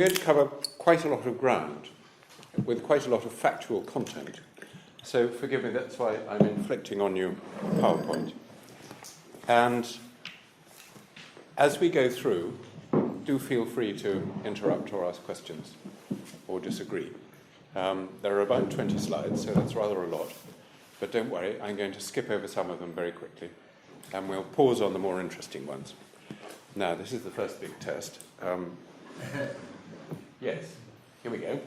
going to cover quite a lot of ground with quite a lot of factual content. So forgive me, that's why I'm inflicting on you PowerPoint. And as we go through, do feel free to interrupt or ask questions or disagree. There are about 20 slides, so that's rather a lot. But don't worry, I'm going to skip over some of them very quickly, and we'll pause on the more interesting ones. Now, this is the first big test. Yes, here we go.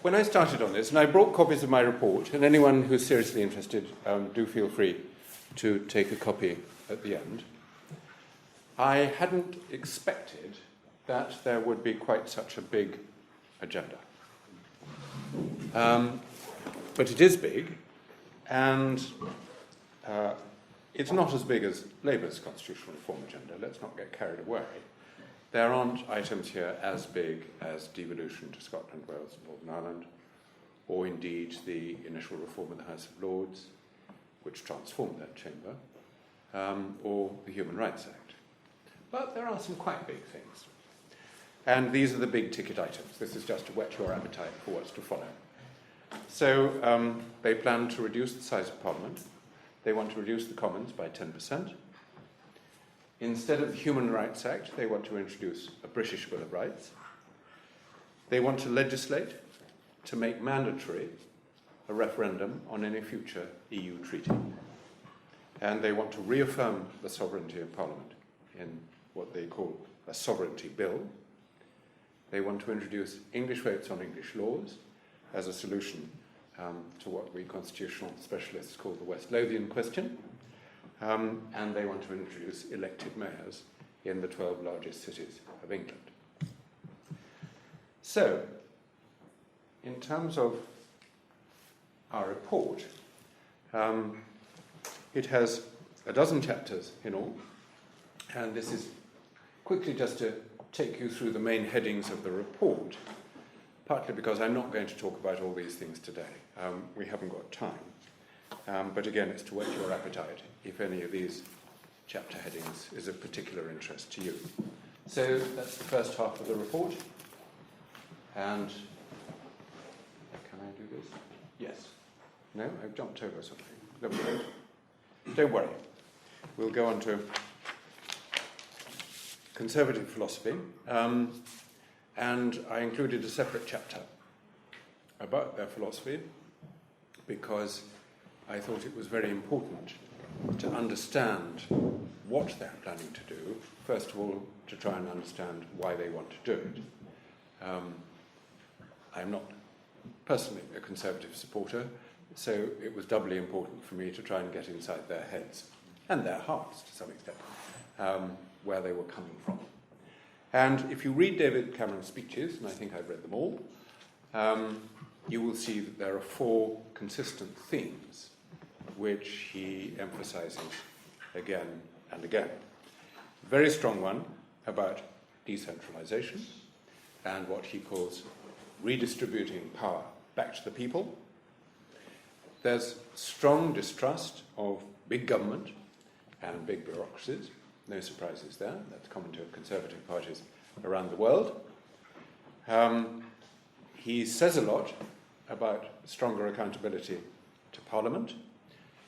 When I started on this, and I brought copies of my report, and anyone who's seriously interested, do feel free to take a copy at the end. I hadn't expected that there would be quite such a big agenda. But it is big, and it's not as big as Labour's constitutional reform agenda. Let's not get carried away. There aren't items here as big as devolution to Scotland, Wales and Northern Ireland, or indeed the initial reform of the House of Lords, which transformed that chamber, or the Human Rights Act. But there are some quite big things. And these are the big ticket items. This is just to whet your appetite for what's to follow. So they plan to reduce the size of Parliament. They want to reduce the Commons by 10%. Instead of the Human Rights Act, they want to introduce a British Bill of Rights. They want to legislate to make mandatory a referendum on any future EU treaty. And they want to reaffirm the sovereignty of Parliament in what they call a sovereignty bill. They want to introduce English votes on English laws as a solution to what we constitutional specialists call the West Lothian question. And they want to introduce elected mayors in the 12 largest cities of England. So, in terms of our report, it has a dozen chapters in all, and this is quickly just to take you through the main headings of the report, partly because I'm not going to talk about all these things today. We haven't got time. But again, it's to whet your appetite if any of these chapter headings is of particular interest to you. So that's the first half of the report. And can I do this? Yes. No, I've jumped over something. Don't worry. We'll go on to conservative philosophy. And I included a separate chapter about their philosophy because I thought it was very important to understand what they're planning to do. First of all, to try and understand why they want to do it. I'm not personally a Conservative supporter, so it was doubly important for me to try and get inside their heads, and their hearts to some extent, where they were coming from. And if you read David Cameron's speeches, and I think I've read them all, you will see that there are 4 consistent themes which he emphasizes again and again. A very strong one about decentralization and what he calls redistributing power back to the people. There's strong distrust of big government and big bureaucracies. No surprises there. That's common to Conservative parties around the world. He says a lot about stronger accountability to Parliament,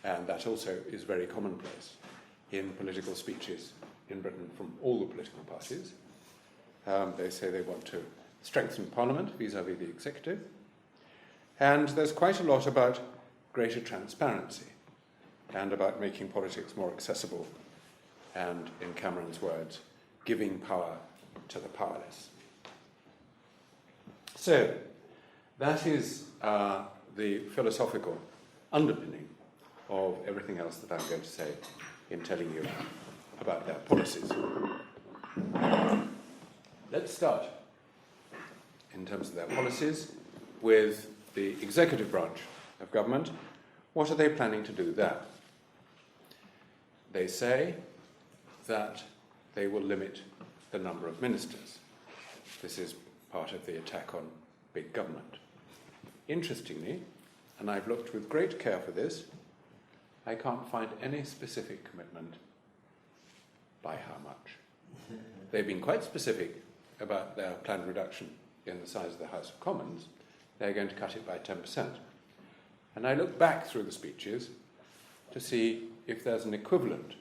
and that also is very commonplace in political speeches in Britain from all the political parties. They say they want to strengthen Parliament vis-à-vis the executive. And there's quite a lot about greater transparency and about making politics more accessible and, in Cameron's words, giving power to the powerless. So, that is the philosophical underpinning of everything else that I'm going to say in telling you about their policies. Let's start, in terms of their policies, with the executive branch of government. What are they planning to do there? They say that they will limit the number of ministers. This is part of the attack on big government. Interestingly, and I've looked with great care for this, I can't find any specific commitment by how much. They've been quite specific about their planned reduction in the size of the House of Commons, they're going to cut it by 10%. And I look back through the speeches to see if there's an equivalent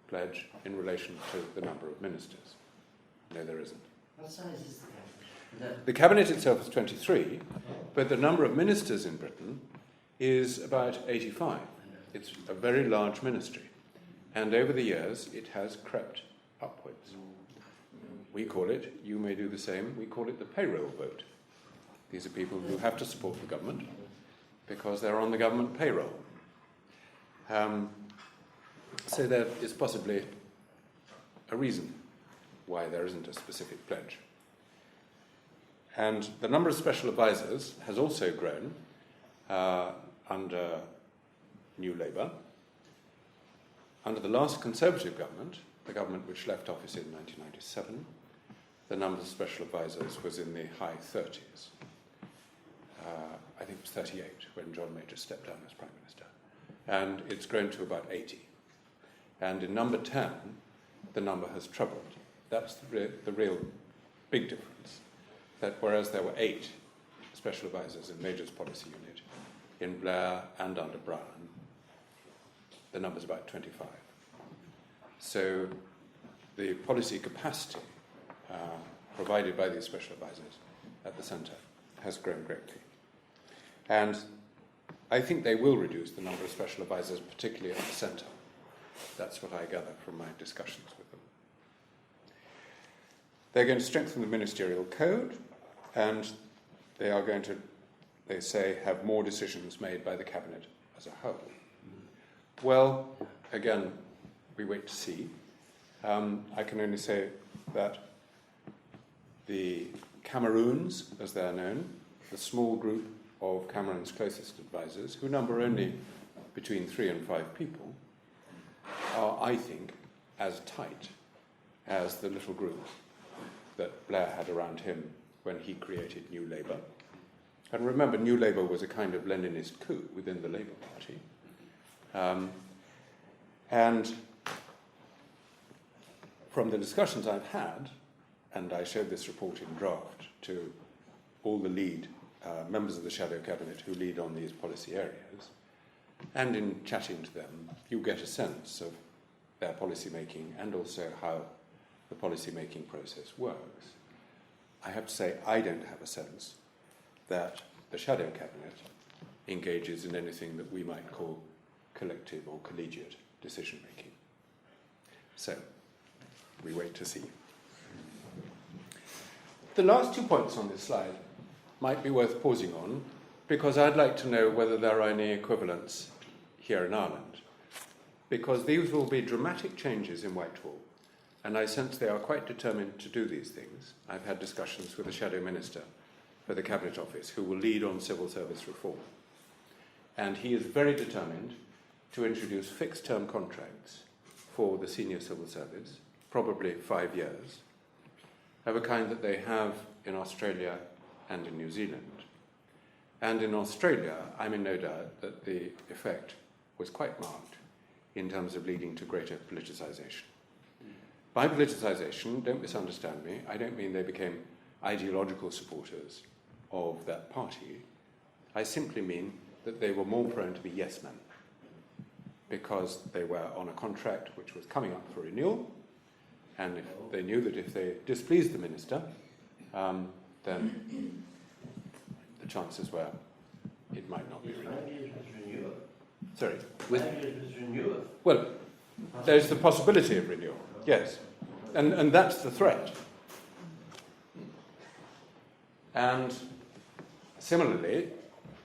pledge in relation to the number of ministers. No, there isn't. What size is the cabinet? The cabinet itself is 23, but the number of ministers in Britain is about 85. It's a very large ministry. And over the years, it has crept upwards. We call it, you may do the same, we call it the payroll vote. These are people who have to support the government because they're on the government payroll. So there is possibly a reason why there isn't a specific pledge. And the number of special advisors has also grown under New Labour. Under the last Conservative government, the government which left office in 1997, the number of special advisors was in the high 30s. I think it was 38 when John Major stepped down as Prime Minister. And it's grown to about 80. And in number 10, the number has trebled. That's the real big difference. That whereas there were 8 special advisors in Major's policy unit, in Blair and under Brown, the number's about 25. So the policy capacity provided by these special advisors at the centre has grown greatly. And I think they will reduce the number of special advisors, particularly at the centre. That's what I gather from my discussions with them. They're going to strengthen the ministerial code, and they are going to, they say, have more decisions made by the Cabinet as a whole. Well, again, we wait to see. I can only say that the Cameroons, as they're known, the small group of Cameron's closest advisors, who number only between 3 and 5 people, are, I think, as tight as the little group that Blair had around him when he created New Labour. And remember, New Labour was a kind of Leninist coup within the Labour Party. And from the discussions I've had, and I showed this report in draft to all the lead members of the Shadow Cabinet who lead on these policy areas, and in chatting to them, you get a sense of their policy making and also how the policy making process works. I have to say, I don't have a sense that the Shadow Cabinet engages in anything that we might call collective or collegiate decision making. So, we wait to see. The last 2 points on this slide might be worth pausing on, because I'd like to know whether there are any equivalents here in Ireland. Because these will be dramatic changes in Whitehall, and I sense they are quite determined to do these things. I've had discussions with the Shadow Minister for the Cabinet Office, who will lead on civil service reform. And he is very determined to introduce fixed-term contracts for the senior civil service, probably 5 years, of a kind that they have in Australia and in New Zealand. And in Australia, I'm in no doubt that the effect was quite marked in terms of leading to greater politicisation. By politicisation, don't misunderstand me, I don't mean they became ideological supporters of that party. I simply mean that they were more prone to be yes men, because they were on a contract which was coming up for renewal, and if they knew that if they displeased the minister, then the chances were it might not be renewed. Sorry? Well, there's the possibility of renewal, yes. And that's the threat. And similarly,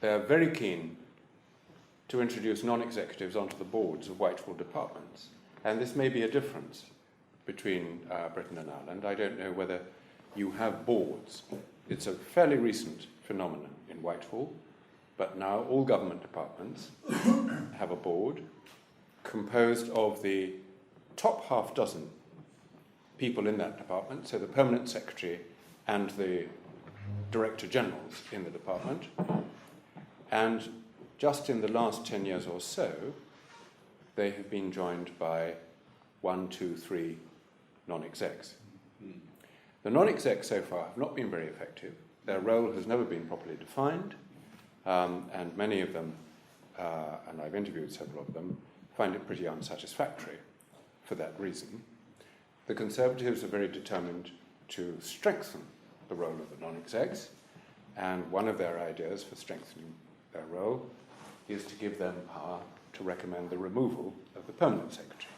they're very keen to introduce non-executives onto the boards of Whitehall departments. And this may be a difference between Britain and Ireland. I don't know whether you have boards. It's a fairly recent phenomenon in Whitehall, but now all government departments have a board composed of the top half dozen people in that department, so the permanent secretary and the director generals in the department. And just in the last 10 years or so, they have been joined by 1, 2, 3 non-execs. The non-execs so far have not been very effective. Their role has never been properly defined, and many of them, and I've interviewed several of them, find it pretty unsatisfactory for that reason. The Conservatives are very determined to strengthen the role of the non-execs, and one of their ideas for strengthening their role is to give them power to recommend the removal of the permanent secretary.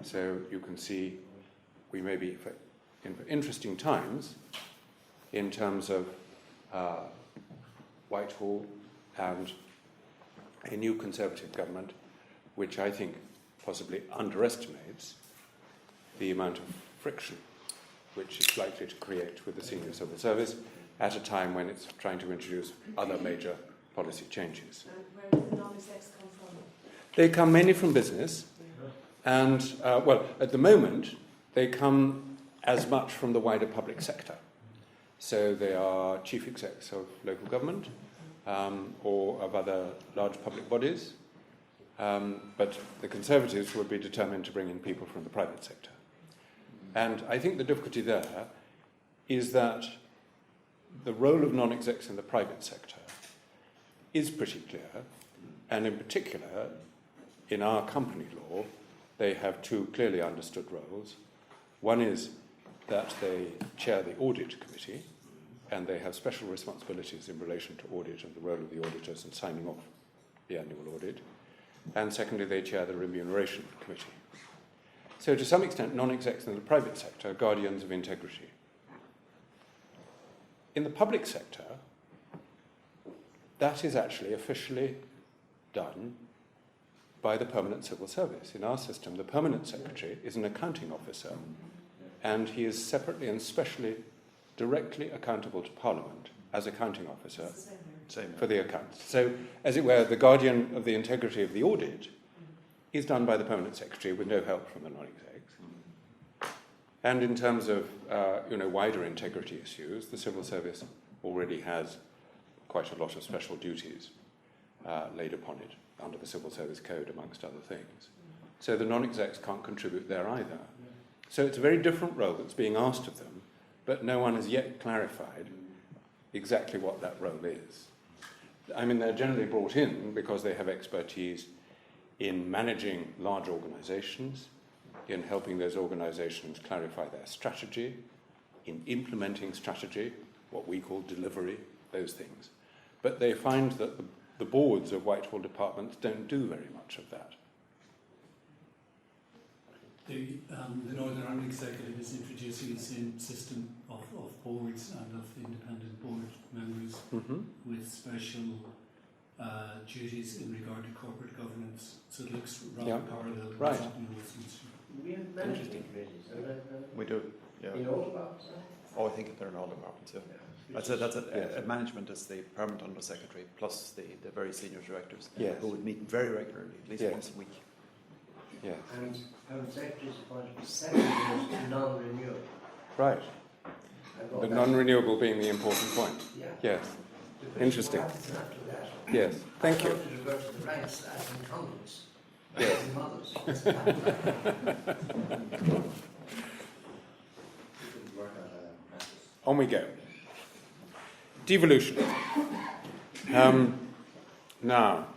So you can see we may be in for interesting times in terms of Whitehall and a new Conservative government, which I think possibly underestimates the amount of friction which it's likely to create with the senior civil service at a time when it's trying to introduce other major policy changes. Where do the non-execs come from? They come mainly from business, and, well, at the moment, they come as much from the wider public sector. So they are chief execs of local government or of other large public bodies, but the Conservatives would be determined to bring in people from the private sector. And I think the difficulty there is that the role of non-execs in the private sector is pretty clear, and in particular, in our company law, they have two clearly understood roles. One is that they chair the audit committee, and they have special responsibilities in relation to audit and the role of the auditors in signing off the annual audit. And secondly, they chair the remuneration committee. So to some extent, non-execs in the private sector are guardians of integrity. In the public sector, that is actually officially done by the permanent civil service. In our system, the permanent secretary is an accounting officer, and he is separately and specially directly accountable to Parliament as accounting officer for the accounts. So, as it were, the guardian of the integrity of the audit is done by the permanent secretary with no help from the non-execs. And in terms of wider integrity issues, the civil service already has quite a lot of special duties laid upon it under the Civil Service Code, amongst other things. So the non-execs can't contribute there either. So it's a very different role that's being asked of them, but no one has yet clarified exactly what that role is. I mean, they're generally brought in because they have expertise in managing large organisations, in helping those organisations clarify their strategy, in implementing strategy, what we call delivery, those things. But they find that the boards of Whitehall departments don't do very much of that. The Northern Ireland Executive is introducing the same system of boards and of independent board members with special duties in regard to corporate governance. So it looks rather parallel to what's happening in Westminster. We have management committees. We do, yeah. In all departments? Oh, I think they're in all departments, yeah. That's management is the permanent under secretary plus the very senior directors who would meet very regularly, at least once a week. Yeah. And permanent secretaries appointed for 7 years to non-renewal. Right. The non-renewable being the important point. Yeah. Yes. Interesting. What happens after that? Yes. Thank you. I wanted to go to the ranks as incumbents. Yes. As mothers. On we go. Devolution. Now,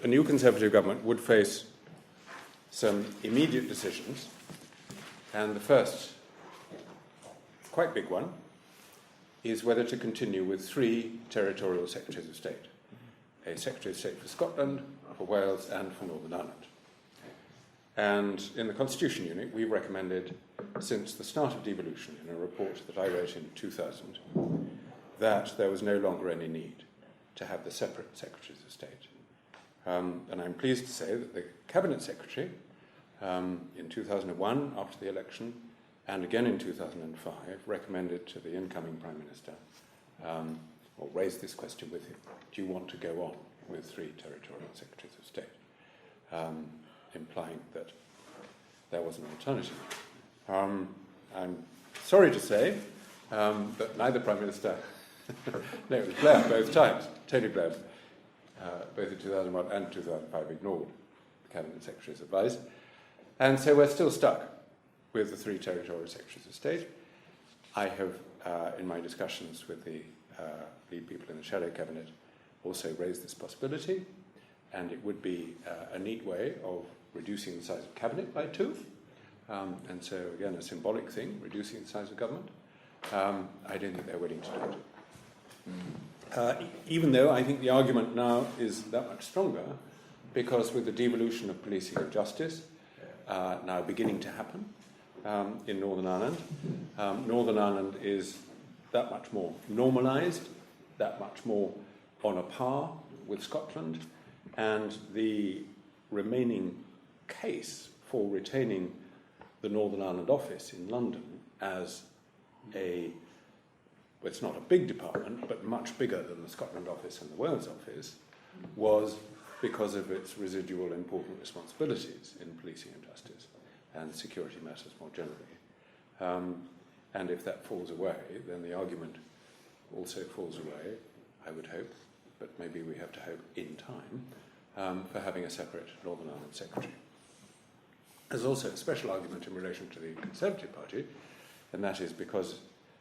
a new Conservative government would face some immediate decisions, and the first, quite big one, is whether to continue with 3 territorial secretaries of state. A Secretary of State for Scotland, for Wales, and for Northern Ireland. And in the Constitution Unit, we recommended, since the start of devolution, in a report that I wrote in 2000, that there was no longer any need to have the separate Secretaries of State. And I'm pleased to say that the Cabinet Secretary, in 2001, after the election, and again in 2005, recommended to the incoming Prime Minister, or raised this question with him, do you want to go on with 3 territorial Secretaries of State? Implying that there was an alternative. I'm sorry to say that neither Prime Minister, no, it was Blair both times, Tony Blair, both in 2001 and 2005, ignored the Cabinet Secretary's advice. And so we're still stuck with the 3 territorial secretaries of state. I have, in my discussions with the lead people in the shadow cabinet, also raised this possibility, and it would be a neat way of reducing the size of cabinet by 2. And so, again, a symbolic thing, reducing the size of government. I don't think they're willing to do it. Even though I think the argument now is that much stronger, because with the devolution of policing and justice now beginning to happen in Northern Ireland, Northern Ireland is that much more normalised, that much more on a par with Scotland, and the remaining case for retaining the Northern Ireland office in London as well, it's not a big department, but much bigger than the Scotland office and the Wales office, was because of its residual important responsibilities in policing and justice and security matters more generally. And if that falls away, then the argument also falls away, I would hope, but maybe we have to hope in time, for having a separate Northern Ireland secretary. There's also a special argument in relation to the Conservative Party, and that is because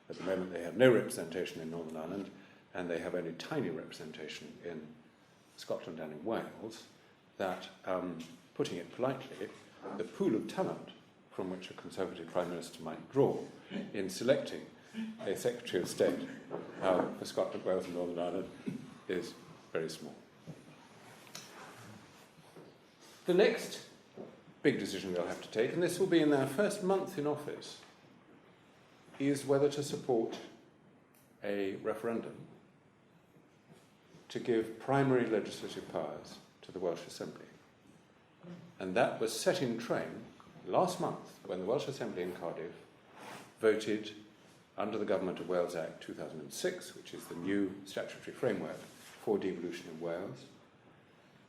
at the moment they have no representation in Northern Ireland and they have only tiny representation in Scotland and in Wales, that, putting it politely, the pool of talent from which a Conservative Prime Minister might draw in selecting a Secretary of State for Scotland, Wales and Northern Ireland is very small. The next big decision they'll have to take, and this will be in their first month in office, is whether to support a referendum to give primary legislative powers to the Welsh Assembly. And that was set in train last month when the Welsh Assembly in Cardiff voted under the Government of Wales Act 2006, which is the new statutory framework for devolution in Wales,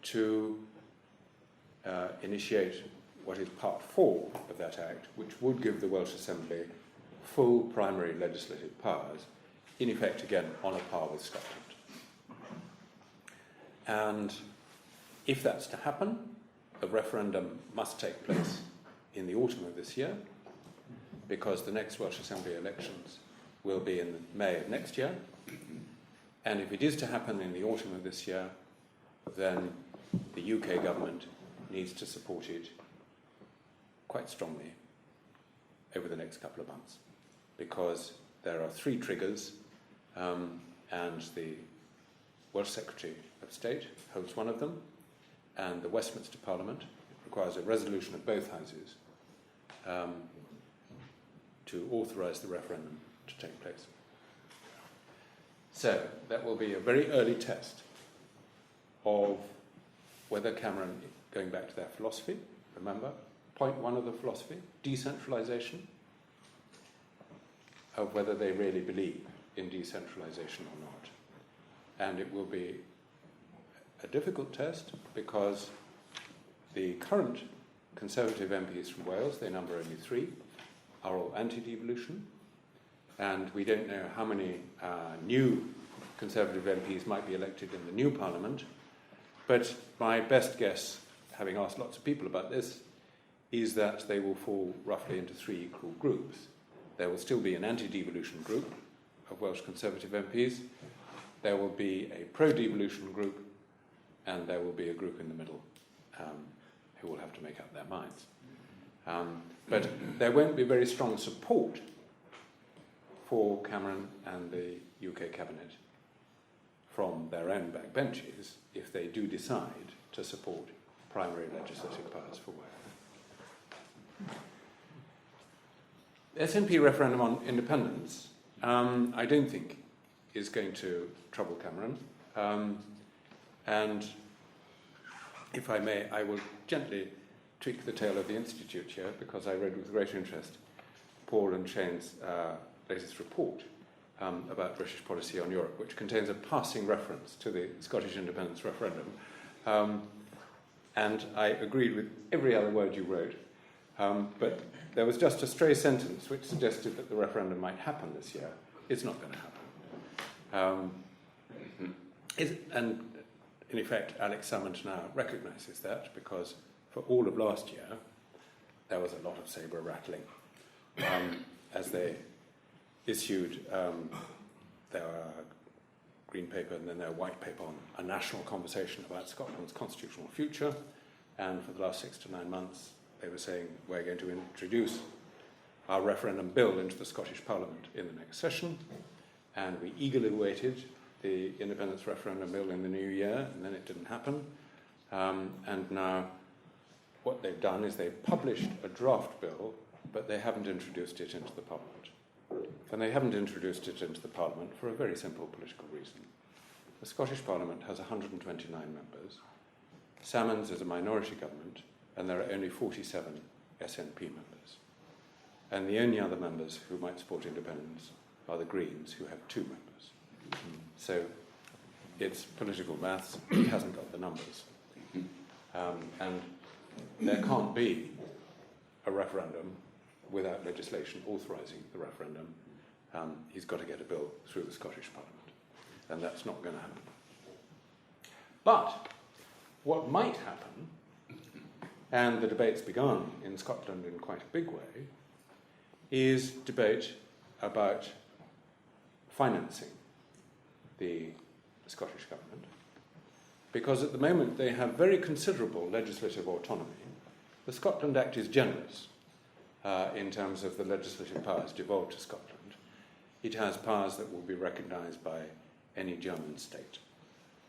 to initiate what is Part 4 of that Act, which would give the Welsh Assembly full primary legislative powers, in effect again on a par with Scotland. And if that's to happen, a referendum must take place in the autumn of this year, because the next Welsh Assembly elections will be in May of next year. And if it is to happen in the autumn of this year, then the UK government needs to support it quite strongly over the next couple of months, because there are 3 triggers, and the Welsh Secretary of State holds one of them, and the Westminster Parliament requires a resolution of both houses to authorise the referendum to take place. So that will be a very early test of whether Cameron, going back to their philosophy, remember, point 1 of the philosophy, decentralisation, of whether they really believe in decentralisation or not. And it will be a difficult test because the current Conservative MPs from Wales, they number only 3, are all anti-devolution, and we don't know how many new Conservative MPs might be elected in the new Parliament, but my best guess, having asked lots of people about this, is that they will fall roughly into 3 equal groups. There will still be an anti-devolution group of Welsh Conservative MPs, there will be a pro-devolution group, and there will be a group in the middle who will have to make up their minds. But there won't be very strong support for Cameron and the UK Cabinet from their own backbenches if they do decide to support primary legislative powers for Wales. The SNP referendum on independence, I don't think is going to trouble Cameron. And if I may, I will gently tweak the tail of the Institute here, because I read with great interest Paul and Shane's latest report about British policy on Europe, which contains a passing reference to the Scottish independence referendum. And I agreed with every other word you wrote, but there was just a stray sentence which suggested that the referendum might happen this year. It's not going to happen. And in effect, Alex Salmond now recognises that, because for all of last year, there was a lot of sabre rattling as they issued their green paper and then their white paper on a national conversation about Scotland's constitutional future. And for the last 6 to 9 months, they were saying, we're going to introduce our referendum bill into the Scottish Parliament in the next session. And we eagerly awaited the independence referendum bill in the new year, and then it didn't happen. And now what they've done is they've published a draft bill, but they haven't introduced it into the Parliament. And they haven't introduced it into the Parliament for a very simple political reason. The Scottish Parliament has 129 members. Salmond's is a minority government, and there are only 47 SNP members. And the only other members who might support independence are the Greens, who have 2 members. So it's political maths. He hasn't got the numbers. And there can't be a referendum without legislation authorising the referendum. He's got to get a bill through the Scottish Parliament, and that's not going to happen. But what might happen, and the debate's begun in Scotland in quite a big way, is debate about financing the Scottish government, because at the moment they have very considerable legislative autonomy. The Scotland Act is generous in terms of the legislative powers devolved to Scotland. It has powers that will be recognised by any German state,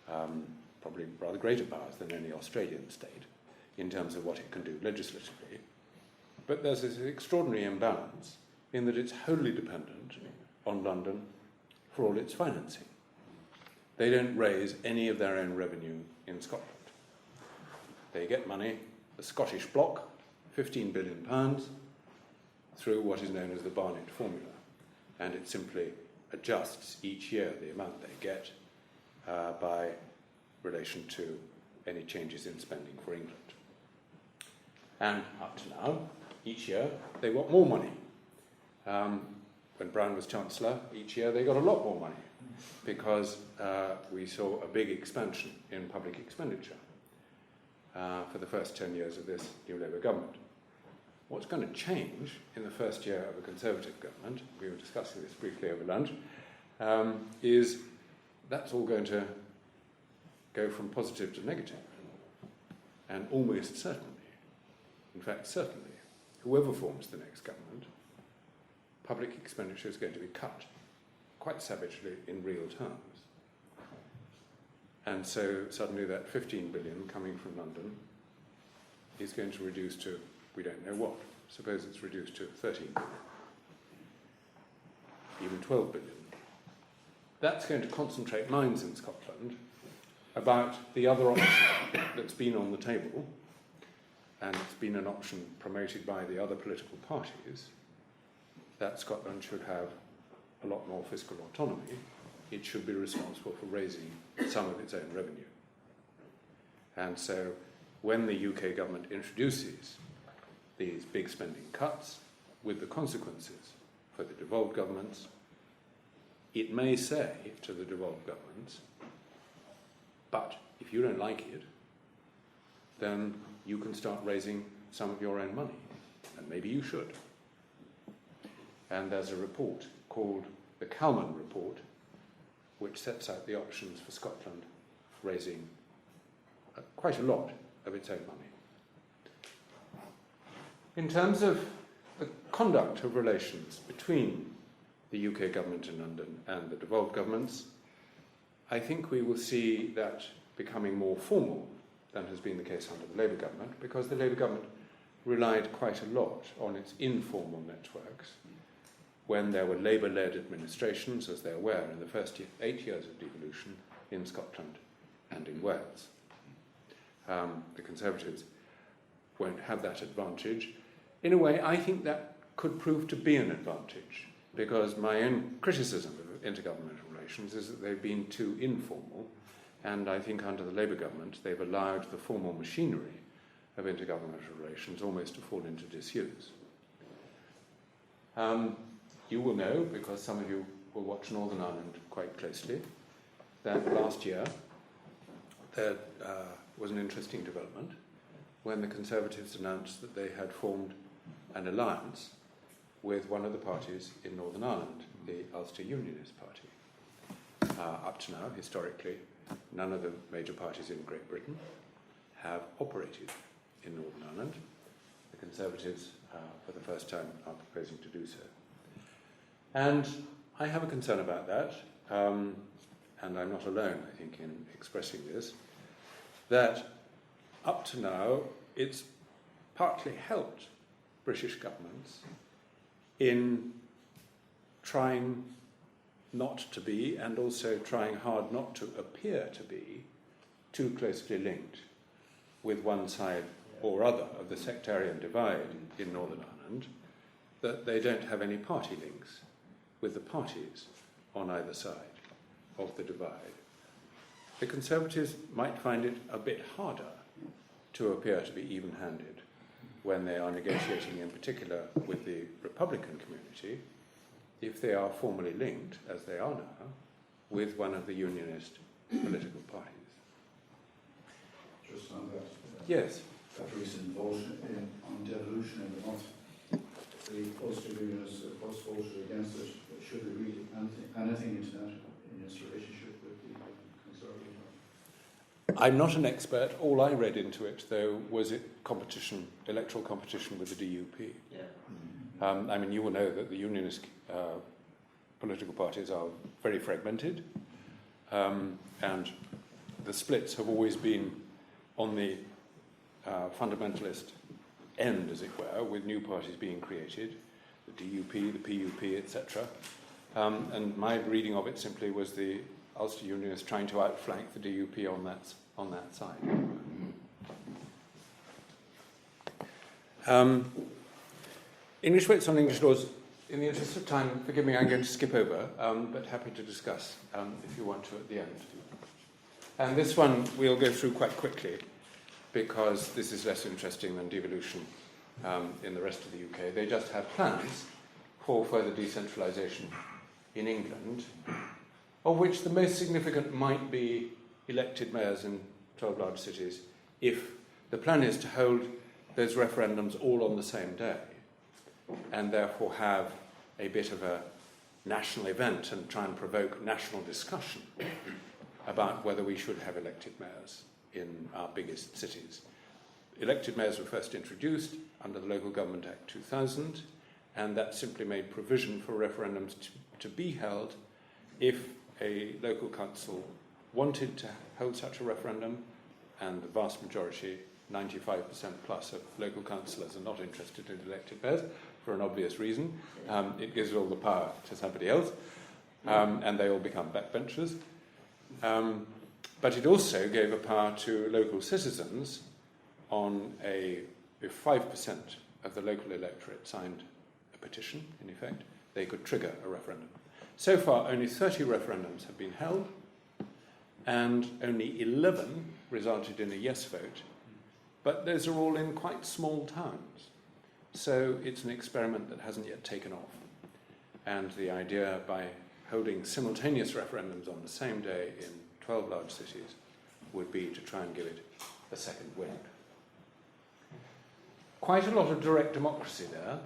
probably rather greater powers than any Australian state in terms of what it can do legislatively. But there's this extraordinary imbalance in that it's wholly dependent on London for all its financing. They don't raise any of their own revenue in Scotland. They get money, the Scottish bloc, £15 billion, through what is known as the Barnett formula. And it simply adjusts each year the amount they get by relation to any changes in spending for England. And up to now, each year, they got more money. When Brown was Chancellor, each year they got a lot more money because we saw a big expansion in public expenditure for the first 10 years of this new Labour government. What's going to change in the first year of a Conservative government, we were discussing this briefly over lunch, is that's all going to go from positive to negative. And almost certainly, in fact certainly, whoever forms the next government, public expenditure is going to be cut quite savagely in real terms. And so suddenly that 15 billion coming from London is going to reduce to, we don't know what. Suppose it's reduced to 13 billion, even 12 billion. That's going to concentrate minds in Scotland about the other option that's been on the table, and it's been an option promoted by the other political parties, that Scotland should have a lot more fiscal autonomy. It should be responsible for raising some of its own revenue. And so when the UK government introduces these big spending cuts with the consequences for the devolved governments, it may say to the devolved governments, but if you don't like it, then you can start raising some of your own money, and maybe you should. And there's a report called the Calman Report, which sets out the options for Scotland raising quite a lot of its own money. In terms of the conduct of relations between the UK government in London and the devolved governments, I think we will see that becoming more formal than has been the case under the Labour government, because the Labour government relied quite a lot on its informal networks when there were Labour-led administrations, as there were in the first 8 years of devolution in Scotland and in Wales. The Conservatives won't have that advantage. In a way, I think that could prove to be an advantage, because my own criticism of intergovernmental relations is that they've been too informal, and I think under the Labour government they've allowed the formal machinery of intergovernmental relations almost to fall into disuse. You will know, because some of you will watch Northern Ireland quite closely, that last year there was an interesting development when the Conservatives announced that they had formed an alliance with one of the parties in Northern Ireland, the Ulster Unionist Party. Up to now, historically, none of the major parties in Great Britain have operated in Northern Ireland. The Conservatives, for the first time, are proposing to do so. And I have a concern about that, and I'm not alone, I think, in expressing this, that up to now, it's partly helped British governments in trying not to be, and also trying hard not to appear to be, too closely linked with one side or other of the sectarian divide in Northern Ireland, that they don't have any party links with the parties on either side of the divide. The Conservatives might find it a bit harder to appear to be even-handed when they are negotiating in particular with the Republican community, if they are formally linked, as they are now, with one of the unionist political parties. Just on that. Yes. That recent vote on devolution in the month, the Ulster Unionists, of course, voted against it. Should we read anything into that in its relationship with the Conservative? I'm not an expert. All I read into it, though, was competition, electoral competition with the DUP. Yeah. I mean, you will know that the unionist political parties are very fragmented, and the splits have always been on the fundamentalist end, as it were, with new parties being created, the DUP, the PUP, etc. And my reading of it simply was the Ulster Unionists trying to outflank the DUP on that side. English votes on English laws. In the interest of time, forgive me, I'm going to skip over, but happy to discuss if you want to at the end. And this one we'll go through quite quickly, because this is less interesting than devolution in the rest of the UK. They just have plans for further decentralisation in England, of which the most significant might be elected mayors in 12 large cities, if the plan is to hold those referendums all on the same day, and therefore have a bit of a national event and try and provoke national discussion about whether we should have elected mayors in our biggest cities. Elected mayors were first introduced under the Local Government Act 2000, and that simply made provision for referendums to be held if a local council wanted to hold such a referendum, and the vast majority, 95% plus of local councillors, are not interested in elected mayors for an obvious reason. It gives all the power to somebody else, and they all become backbenchers. But it also gave a power to local citizens on if 5% of the local electorate signed a petition, in effect, they could trigger a referendum. So far, only 30 referendums have been held, and only 11 resulted in a yes vote, but those are all in quite small towns. So it's an experiment that hasn't yet taken off. And the idea, by holding simultaneous referendums on the same day in 12 large cities, would be to try and give it a second wind. Quite a lot of direct democracy there,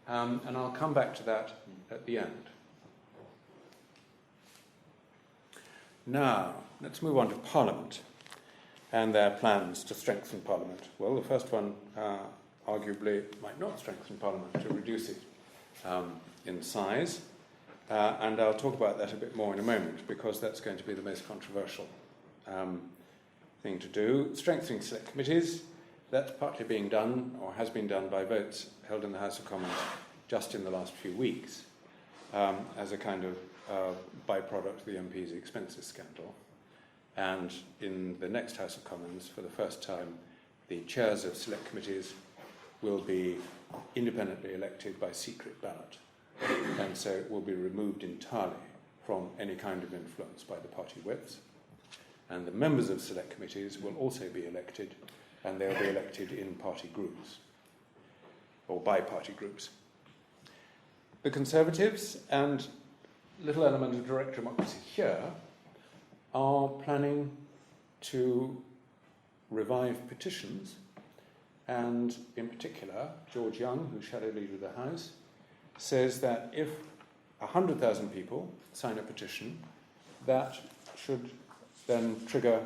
and I'll come back to that at the end. Now, let's move on to Parliament and their plans to strengthen Parliament. Well, the first one arguably might not strengthen Parliament, to reduce it in size. And I'll talk about that a bit more in a moment, because that's going to be the most controversial thing to do. Strengthening select committees, that's partly being done, or has been done, by votes held in the House of Commons just in the last few weeks, as a kind of byproduct of the MPs' expenses scandal. And in the next House of Commons, for the first time, the chairs of select committees will be independently elected by secret ballot, and so it will be removed entirely from any kind of influence by the party whips. And the members of select committees will also be elected, and they'll be elected in party groups, or by party groups. The Conservatives, and little element of direct democracy here, are planning to revive petitions, and in particular, George Young, who's Shadow Leader of the House, says that if 100,000 people sign a petition, that should then trigger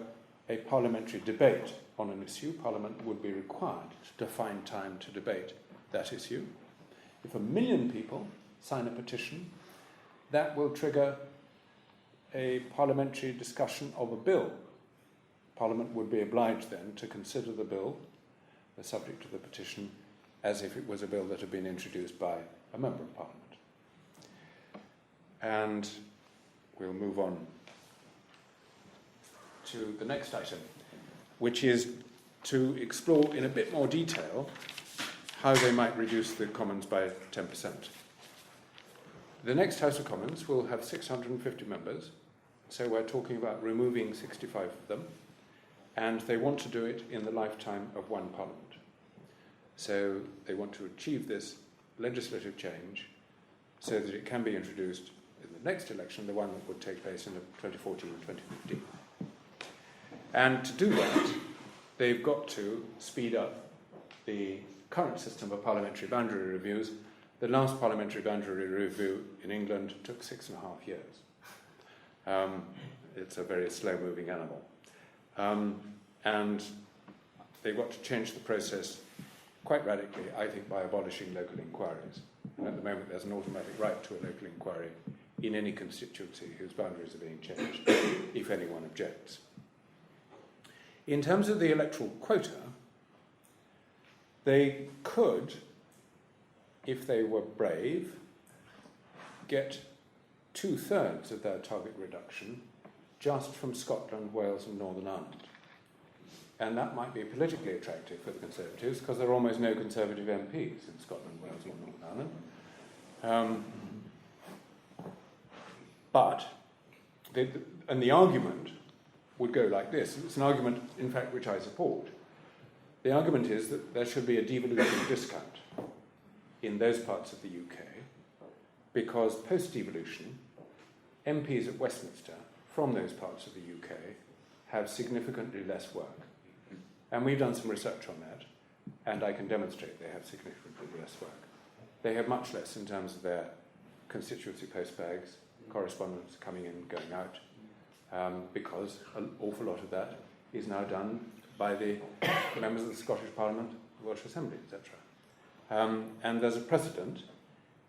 a parliamentary debate on an issue. Parliament would be required to find time to debate that issue. If 1 million people sign a petition, that will trigger a parliamentary discussion of a bill. Parliament would be obliged then to consider the bill, the subject of the petition, as if it was a bill that had been introduced by a member of Parliament. And we'll move on to the next item, which is to explore in a bit more detail how they might reduce the Commons by 10%. The next House of Commons will have 650 members, so we're talking about removing 65 of them, and they want to do it in the lifetime of one Parliament. So they want to achieve this legislative change so that it can be introduced in the next election, the one that would take place in 2014-2015. And to do that, they've got to speed up the current system of parliamentary boundary reviews. The last parliamentary boundary review in England took 6.5 years. It's a very slow-moving animal. And they've got to change the process quite radically, I think, by abolishing local inquiries. And at the moment, there's an automatic right to a local inquiry in any constituency whose boundaries are being changed, if anyone objects. In terms of the electoral quota, they could, if they were brave, get 2/3 of their target reduction just from Scotland, Wales and Northern Ireland. And that might be politically attractive for the Conservatives because there are almost no Conservative MPs in Scotland, Wales or Northern Ireland. The argument would go like this. It's an argument, in fact, which I support. The argument is that there should be a devolution discount in those parts of the UK because post-devolution, MPs at Westminster from those parts of the UK have significantly less work. And we've done some research on that, and I can demonstrate they have significantly less work. They have much less in terms of their constituency postbags, correspondence coming in, going out, because an awful lot of that is now done by the members of the Scottish Parliament, the Welsh Assembly, etc. And there's a precedent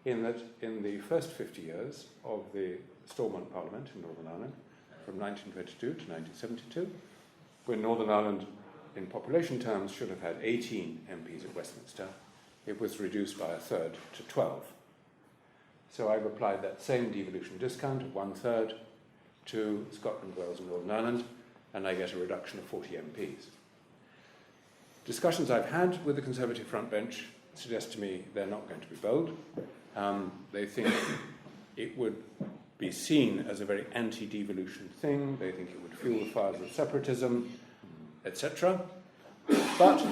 in that in the first 50 years of the Stormont Parliament in Northern Ireland, from 1922 to 1972, when Northern Ireland, in population terms, should have had 18 MPs at Westminster, it was reduced by 1/3 to 12. So I've applied that same devolution discount of 1/3 to Scotland, Wales and Northern Ireland, and I get a reduction of 40 MPs. Discussions I've had with the Conservative front bench suggest to me they're not going to be bold. They think it would be seen as a very anti-devolution thing. They think it would fuel the fires of separatism, etc. But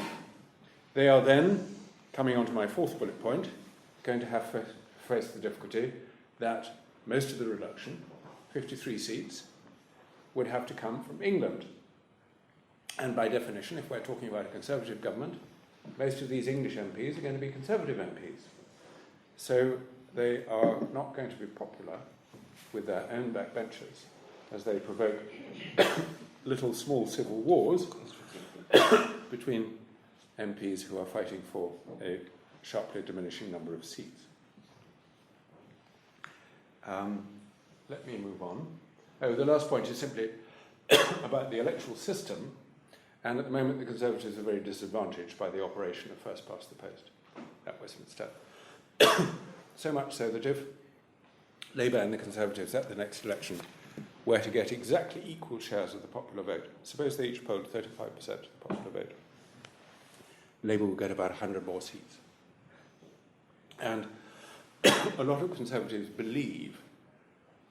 they are then, coming on to my fourth bullet point, going to have to face the difficulty that most of the reduction, 53 seats, would have to come from England. And by definition, if we're talking about a Conservative government, most of these English MPs are going to be Conservative MPs. So they are not going to be popular with their own backbenchers as they provoke little small civil wars between MPs who are fighting for a sharply diminishing number of seats. Let me move on. The last point is simply about the electoral system, and at the moment the Conservatives are very disadvantaged by the operation of first past the post at Westminster. So much so that if Labour and the Conservatives at the next election were to get exactly equal shares of the popular vote, suppose they each polled 35% of the popular vote, Labour would get about 100 more seats. And a lot of Conservatives believe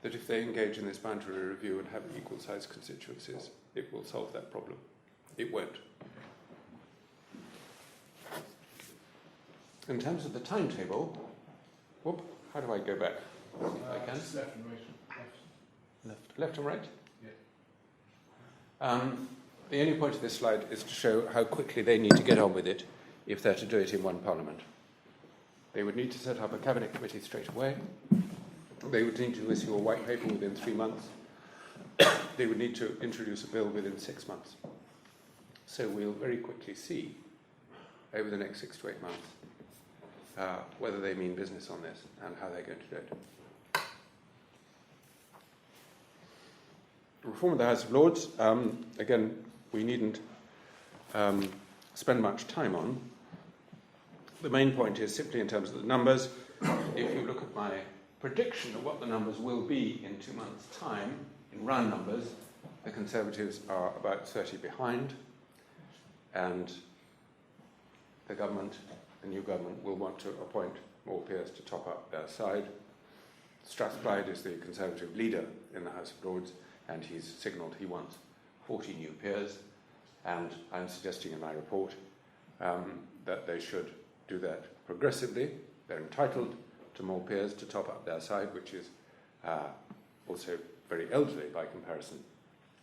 that if they engage in this boundary review and have equal-sized constituencies, it will solve that problem. It won't. In terms of the timetable, how do I go back? I can. Just left and right. Left and right? Yeah. The only point of this slide is to show how quickly they need to get on with it if they're to do it in one parliament. They would need to set up a cabinet committee straight away. They would need to issue a white paper within 3 months. They would need to introduce a bill within 6 months. So we'll very quickly see, over the next 6 to 8 months, whether they mean business on this and how they're going to do it. Reform of the House of Lords, again, we needn't spend much time on. The main point is simply in terms of the numbers. If you look at my prediction of what the numbers will be in 2 months' time, in round numbers, the Conservatives are about 30 behind, and the new government, will want to appoint more peers to top up their side. Strathclyde is the Conservative leader in the House of Lords, and he's signalled he wants 40 new peers, and I'm suggesting in my report that they should do that progressively. They're entitled to more peers to top up their side, which is also very elderly by comparison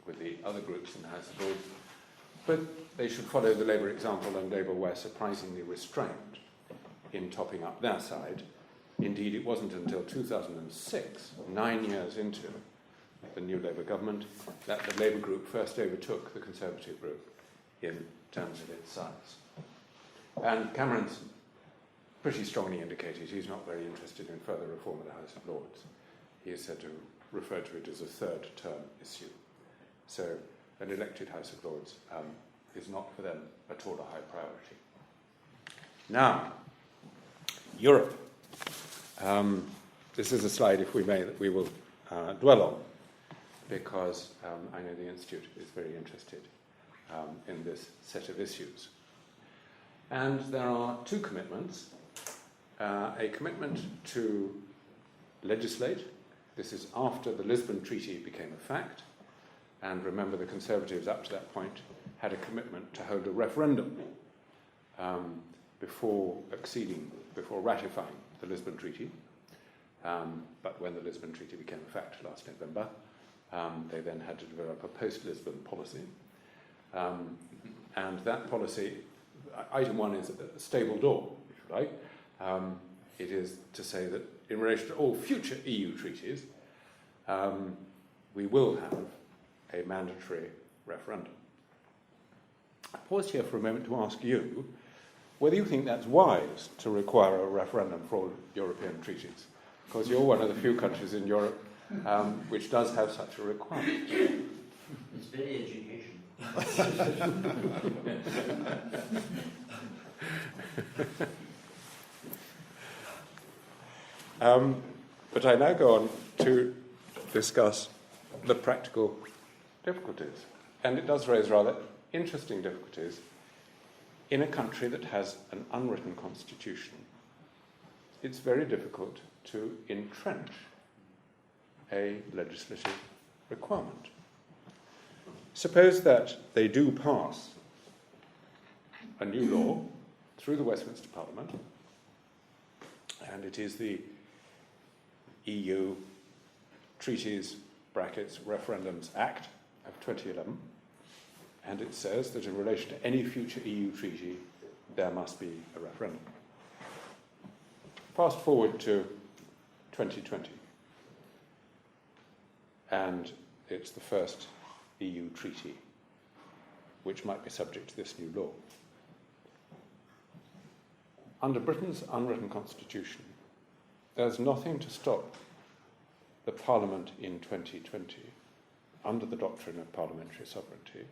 with the other groups in the House of Lords. But they should follow the Labour example, and Labour were surprisingly restrained in topping up their side. Indeed, it wasn't until 2006, 9 years into the new Labour government, that the Labour group first overtook the Conservative group in terms of its size. And Cameron's pretty strongly indicated he's not very interested in further reform of the House of Lords. He is said to refer to it as a third term issue. So an elected House of Lords is not for them at all a high priority. Now, Europe. This is a slide, if we may, that we will dwell on, because I know the Institute is very interested in this set of issues. And there are two commitments. A commitment to legislate. This is after the Lisbon Treaty became a fact. And remember, the Conservatives up to that point had a commitment to hold a referendum before ratifying the Lisbon Treaty. But when the Lisbon Treaty became a fact last November, they then had to develop a post-Lisbon policy. And that policy, item one is a stable door, if you like. It is to say that in relation to all future EU treaties, we will have a mandatory referendum. I pause here for a moment to ask you whether you think that's wise to require a referendum for all European treaties, because you're one of the few countries in Europe which does have such a requirement. It's very educational. But I now go on to discuss the practical difficulties. And it does raise rather interesting difficulties in a country that has an unwritten constitution. It's very difficult to entrench a legislative requirement. Suppose that they do pass a new law through the Westminster Parliament, and it is the EU Treaties (Referendums) Act of 2011, and it says that in relation to any future EU treaty, there must be a referendum. Fast forward to 2020, and it's the first EU treaty which might be subject to this new law. Under Britain's unwritten constitution, there's nothing to stop the Parliament in 2020, under the doctrine of parliamentary sovereignty,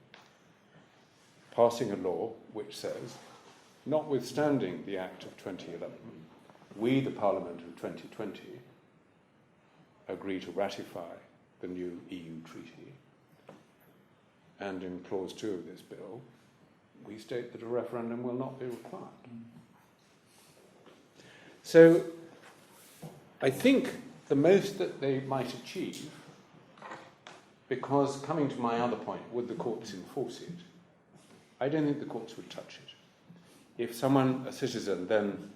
passing a law which says, notwithstanding the Act of 2011, we, the Parliament of 2020, agree to ratify the new EU treaty, and in Clause 2 of this bill, we state that a referendum will not be required. So, I think the most that they might achieve, because coming to my other point, would the courts enforce it? I don't think the courts would touch it. If someone, a citizen, then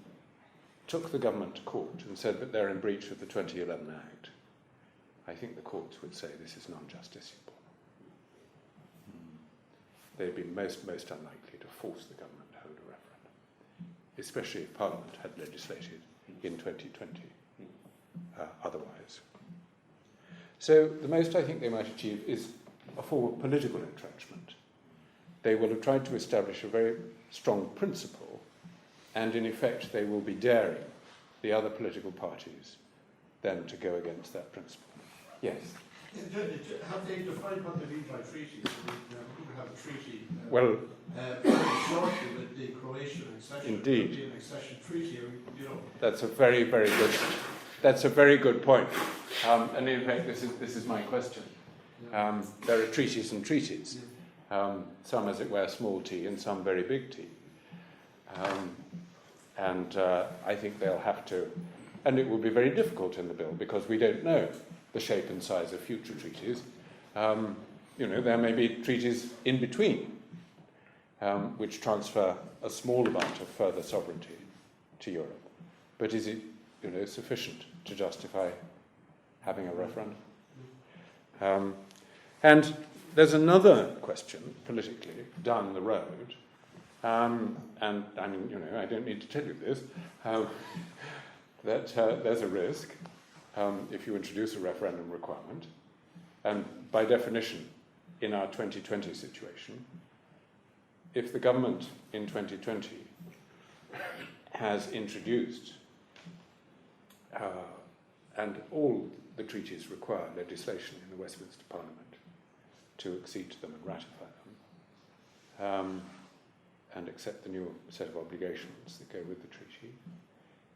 took the government to court and said that they're in breach of the 2011 Act, I think the courts would say this is non-justiciable. They'd be most unlikely to force the government to hold a referendum. especially if Parliament had legislated in 2020 otherwise. So the most I think they might achieve is a form of political entrenchment. They will have tried to establish a very strong principle, and in effect they will be daring the other political parties then to go against that principle. Yes? Have they defined what they mean by treaties? We have a treaty Well, very shortly with the Croatian accession. Indeed. European accession treaty, you know. that's a very, very good. That's a very good point. And in fact, this is my question. There are treaties and treaties. Some, as it were, small t, and some very big T. And I think they'll have to, and it will be very difficult in the bill because we don't know the shape and size of future treaties. There may be treaties in between which transfer a small amount of further sovereignty to Europe. But is it, sufficient to justify having a referendum? And there's another question politically down the road, and I mean, I don't need to tell you this, that there's a risk if you introduce a referendum requirement, and by definition, in our 2020 situation, if the government in 2020 has introduced, and all the treaties require legislation in the Westminster Parliament to accede to them and ratify them, and accept the new set of obligations that go with the treaty.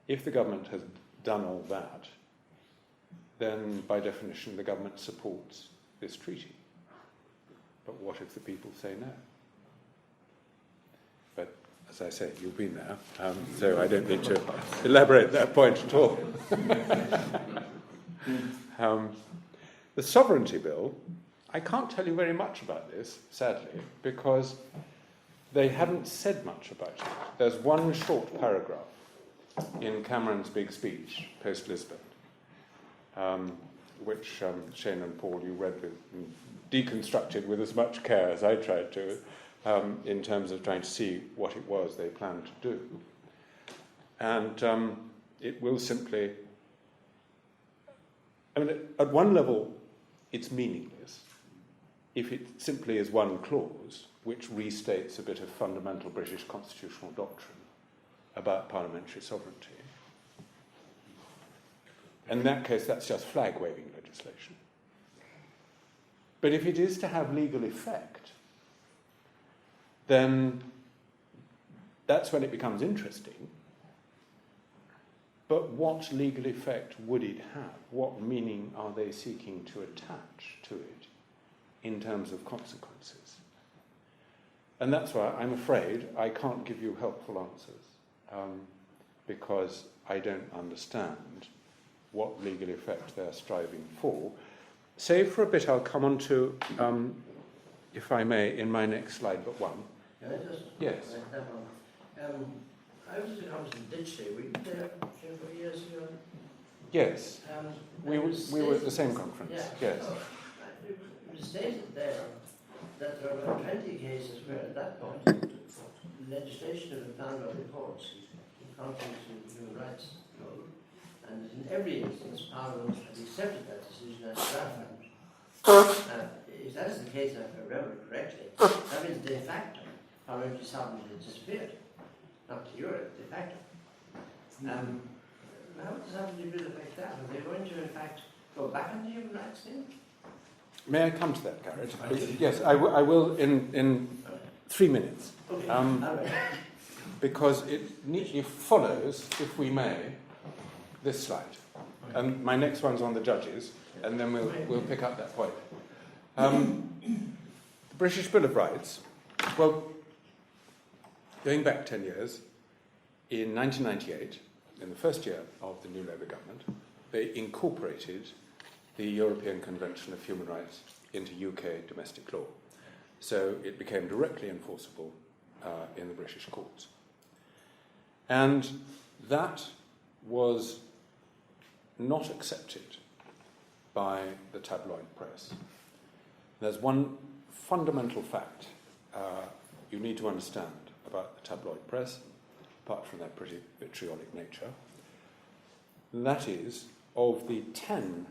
If the government has done all that, then by definition the government supports this treaty. But what if the people say no? But as I say, you've been there, so I don't need to elaborate that point at all. The Sovereignty Bill, I can't tell you very much about this, sadly, because they haven't said much about it. There's one short paragraph in Cameron's big speech, post-Lisbon, which Shane and Paul, you read with and deconstructed with as much care as I tried to, in terms of trying to see what it was they planned to do. And it will simply... I mean, at one level, it's meaningless if it simply is one clause which restates a bit of fundamental British constitutional doctrine about parliamentary sovereignty. In that case, that's just flag-waving legislation. But if it is to have legal effect, then that's when it becomes interesting. But what legal effect would it have? What meaning are they seeking to attach to it in terms of consequences? And that's why I'm afraid I can't give you helpful answers, because I don't understand what legal effect they're striving for. Save for a bit, I'll come on to, if I may, in my next slide, but one. Can I just... Yes. That one. I was at the conference in Ditchley. Were you there 4 years ago? Yes. We were at the same conference. Yeah. Yes. It was stated there that there were 20 cases where at that point legislation had been found by the courts in conflict with human rights law, and in every instance Parliament had accepted that decision as referendum. If that is the case, if I remember correctly, that means de facto parliamentary sovereignty had disappeared. Not to Europe, de facto. How does sovereignty bill affect that? Are they going to, in fact, go back on the human rights thing? May I come to that, Garrett? Yes, I will in 3 minutes. Okay. Because it neatly follows, if we may, this slide. And my next one's on the judges, and then we'll pick up that point. The British Bill of Rights, well, going back 10 years, in 1998, in the first year of the new Labour government, they incorporated the European Convention of Human Rights into UK domestic law. So it became directly enforceable in the British courts. And that was not accepted by the tabloid press. There's one fundamental fact you need to understand about the tabloid press, apart from their pretty vitriolic nature. That is, of the 10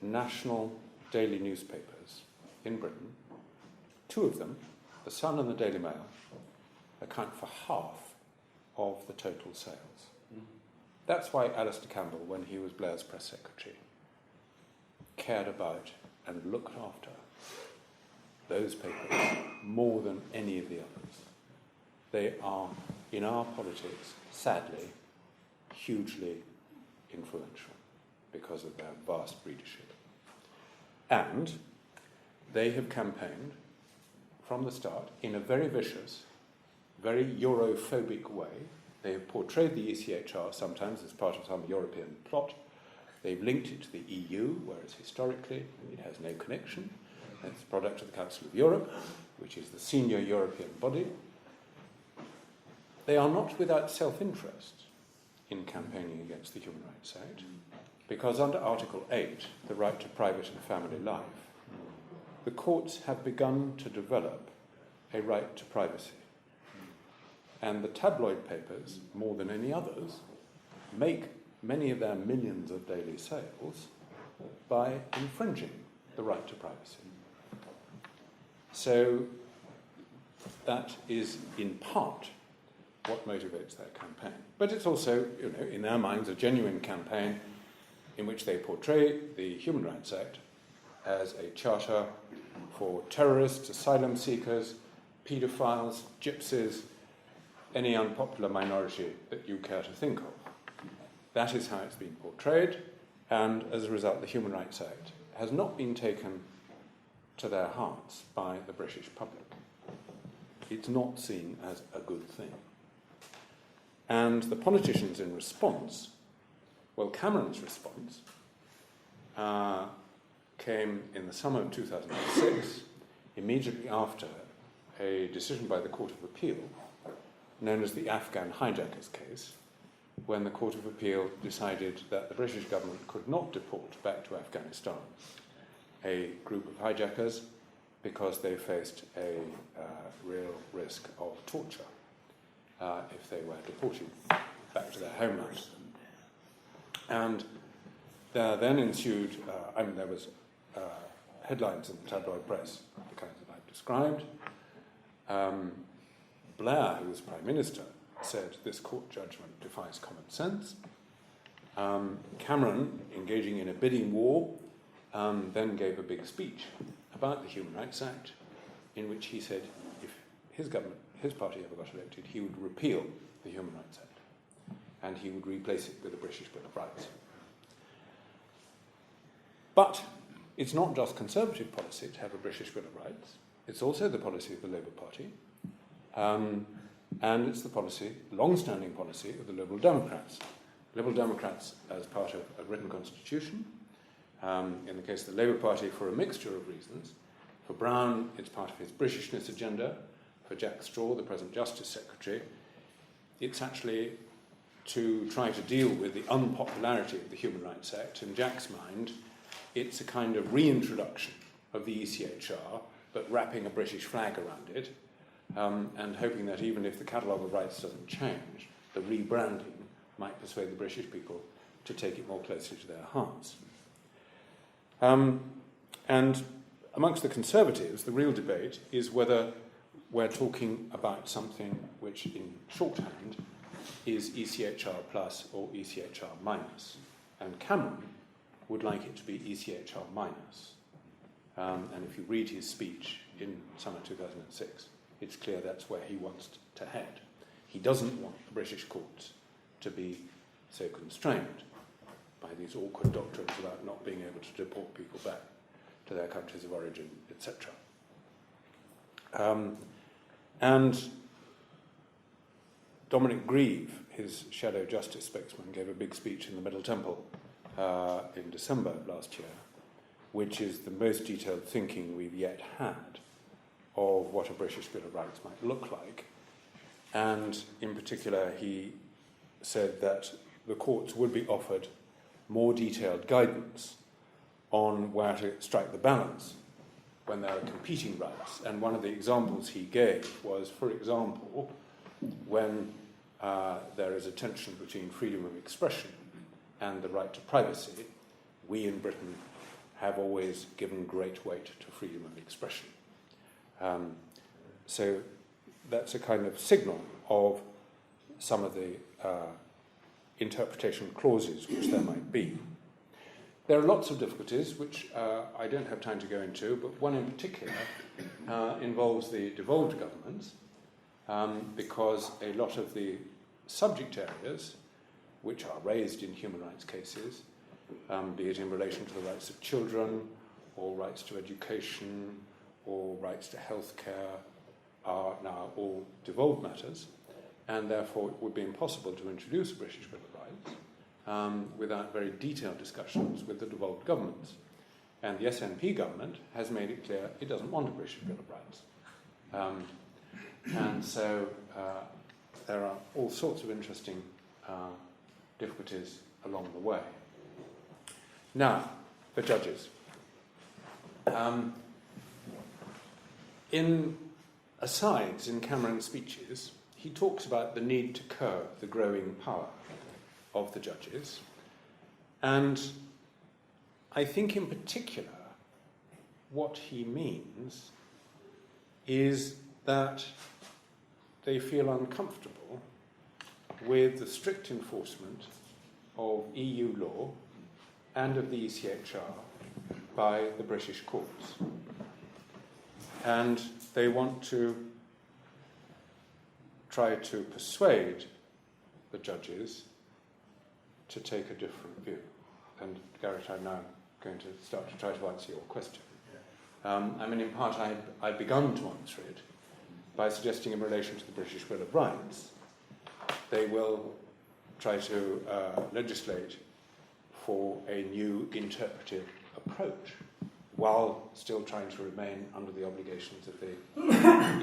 national daily newspapers in Britain, 2 of them, the Sun and the Daily Mail, account for half of the total sales. That's why Alistair Campbell, when he was Blair's press secretary, cared about and looked after those papers more than any of the others. They are, in our politics, sadly, hugely influential because of their vast readership. And they have campaigned from the start in a very vicious, very Europhobic way. They have portrayed the ECHR sometimes as part of some European plot. They've linked it to the EU, whereas historically it has no connection. It's a product of the Council of Europe, which is the senior European body. They are not without self-interest in campaigning against the Human Rights Act, because under Article 8, the right to private and family life, the courts have begun to develop a right to privacy. And the tabloid papers, more than any others, make many of their millions of daily sales by infringing the right to privacy. So that is in part what motivates their campaign. But it's also, in their minds, a genuine campaign in which they portray the Human Rights Act as a charter for terrorists, asylum seekers, paedophiles, gypsies, any unpopular minority that you care to think of. That is how it's been portrayed, and as a result, the Human Rights Act has not been taken to their hearts by the British public. It's not seen as a good thing. And the politicians in response, well, Cameron's response came in the summer of 2006, immediately after a decision by the Court of Appeal, known as the Afghan hijackers case, when the Court of Appeal decided that the British government could not deport back to Afghanistan a group of hijackers because they faced a real risk of torture if they were deported back to their homeland. And there then ensued, there was headlines in the tabloid press, the kinds that I've described. Blair, who was Prime Minister, said this court judgment defies common sense. Cameron, engaging in a bidding war, then gave a big speech about the Human Rights Act, in which he said if his government, his party ever got elected, he would repeal the Human Rights Act, and he would replace it with the British Bill of Rights. But it's not just Conservative policy to have a British Bill of Rights. It's also the policy of the Labour Party, and it's the policy, long-standing policy, of the Liberal Democrats. Liberal Democrats as part of a written constitution. In the case of the Labour Party, for a mixture of reasons. For Brown, it's part of his Britishness agenda. For Jack Straw, the present Justice Secretary, it's actually to try to deal with the unpopularity of the Human Rights Act. In Jack's mind, it's a kind of reintroduction of the ECHR, but wrapping a British flag around it, and hoping that even if the catalogue of rights doesn't change, the rebranding might persuade the British people to take it more closely to their hearts. And amongst the Conservatives, the real debate is whether we're talking about something which, in shorthand, is ECHR plus or ECHR minus. And Cameron would like it to be ECHR minus. And if you read his speech in summer 2006, it's clear that's where he wants to head. He doesn't want the British courts to be so constrained by these awkward doctrines about not being able to deport people back to their countries of origin, etc. And Dominic Grieve, his shadow justice spokesman, gave a big speech in the Middle Temple in December last year, which is the most detailed thinking we've yet had of what a British Bill of Rights might look like. And in particular, he said that the courts would be offered more detailed guidance on where to strike the balance when there are competing rights. And one of the examples he gave was, for example, when there is a tension between freedom of expression and the right to privacy, we in Britain have always given great weight to freedom of expression. So that's a kind of signal of some of the interpretation clauses which there might be. There are lots of difficulties which I don't have time to go into, but one in particular involves the devolved governments, because a lot of the subject areas which are raised in human rights cases, be it in relation to the rights of children, or rights to education, or rights to healthcare, are now all devolved matters, and therefore it would be impossible to introduce a British Bill of Rights without very detailed discussions with the devolved governments. And the SNP government has made it clear it doesn't want a British Bill of Rights. And so there are all sorts of interesting difficulties along the way. Now, the judges. In asides in Cameron's speeches, he talks about the need to curb the growing power of the judges. And I think in particular what he means is that they feel uncomfortable with the strict enforcement of EU law and of the ECHR by the British courts. And they want to try to persuade the judges to take a different view. And Garrett, I'm now going to start to try to answer your question. In part, I'd begun to answer it by suggesting in relation to the British Bill of Rights, they will try to legislate for a new interpretive approach while still trying to remain under the obligations of the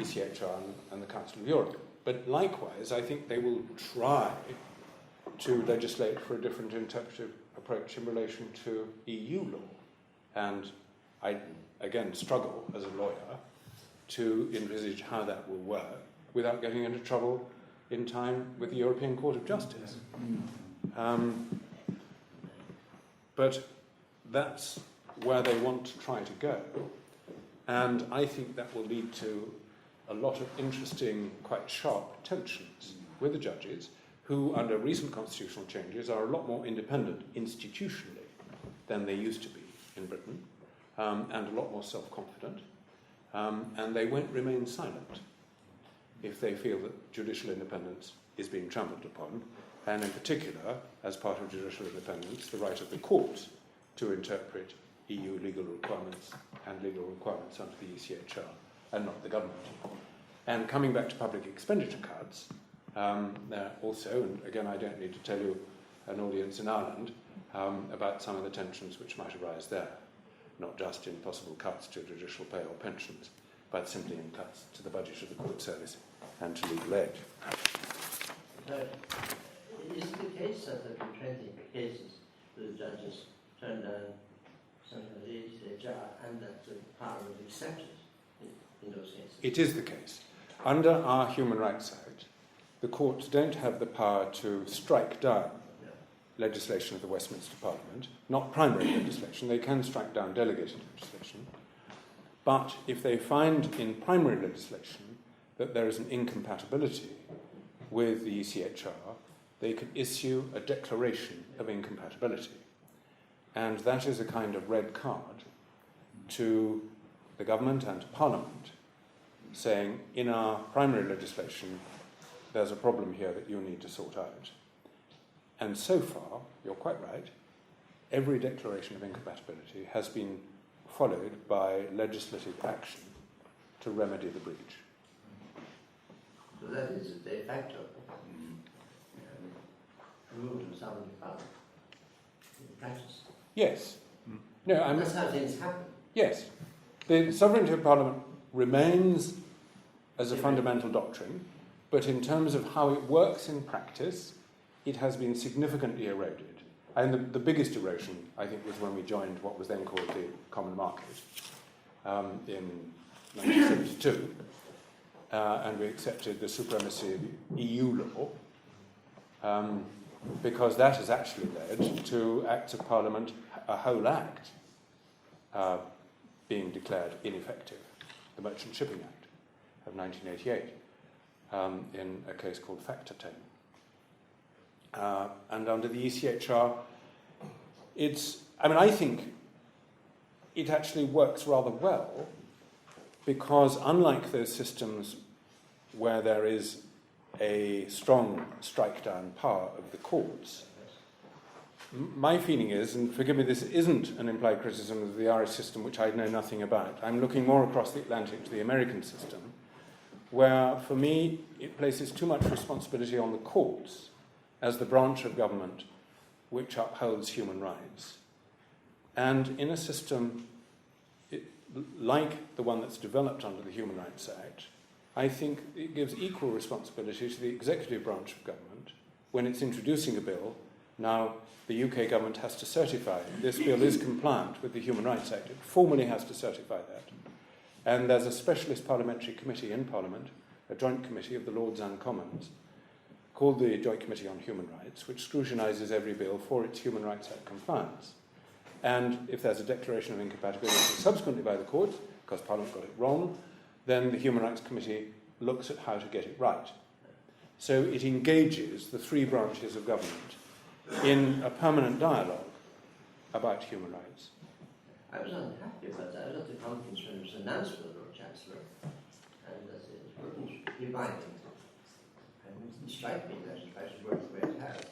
ECHR and the Council of Europe. But likewise, I think they will try to legislate for a different interpretive approach in relation to EU law. And I, again, struggle as a lawyer to envisage how that will work without getting into trouble in time with the European Court of Justice. But that's where they want to try to go. And I think that will lead to a lot of interesting, quite sharp tensions with the judges, who, under recent constitutional changes, are a lot more independent institutionally than they used to be in Britain, and a lot more self-confident. And they won't remain silent if they feel that judicial independence is being trampled upon, and in particular, as part of judicial independence, the right of the courts to interpret EU legal requirements and legal requirements under the ECHR, and not the government. And coming back to public expenditure cuts, there also, and again I don't need to tell you, an audience in Ireland, about some of the tensions which might arise there, not just in possible cuts to judicial pay or pensions, but simply in cuts to the budget of the court service and to legal aid. Is it the case that there have been 20 cases where the judges turned down something like the ECHR and that the Parliament accepted in those cases? It is the case. Under our Human Rights Act, the courts don't have the power to strike down legislation of the Westminster Parliament, not primary legislation. They can strike down delegated legislation. But if they find in primary legislation that there is an incompatibility with the ECHR, they can issue a declaration of incompatibility. And that is a kind of red card to the government and to Parliament, saying, in our primary legislation, there's a problem here that you need to sort out. And so far, you're quite right, every declaration of incompatibility has been followed by legislative action to remedy the breach. So that is a de facto rule of sovereign power in practice. Yes. No, That's how things happen. Yes. The sovereignty of Parliament remains as a fundamental doctrine, but in terms of how it works in practice, it has been significantly eroded. And the biggest erosion, I think, was when we joined what was then called the Common Market in 1972, and we accepted the supremacy of EU law because that has actually led to Acts of Parliament, a whole act, being declared ineffective, the Merchant Shipping Act of 1988, in a case called Factor Tame. And under the ECHR, I think it actually works rather well, because unlike those systems where there is a strong strike-down power of the courts, my feeling is, and forgive me, this isn't an implied criticism of the Irish system, which I know nothing about. I'm looking more across the Atlantic to the American system, where, for me, it places too much responsibility on the courts as the branch of government which upholds human rights. And in a system like the one that's developed under the Human Rights Act, I think it gives equal responsibility to the executive branch of government when it's introducing a bill. Now, the UK government has to certify this bill is compliant with the Human Rights Act. It formally has to certify that. And there's a specialist parliamentary committee in Parliament, a joint committee of the Lords and Commons, called the Joint Committee on Human Rights, which scrutinises every bill for its Human Rights Act compliance. And if there's a declaration of incompatibility subsequently by the courts, because Parliament got it wrong, then the Human Rights Committee looks at how to get it right. So it engages the three branches of government in a permanent dialogue about human rights. I was unhappy about that. I was at the conference when it was announced by the Lord Chancellor, and that it wouldn't be binding. And it struck me that I should work the way it has.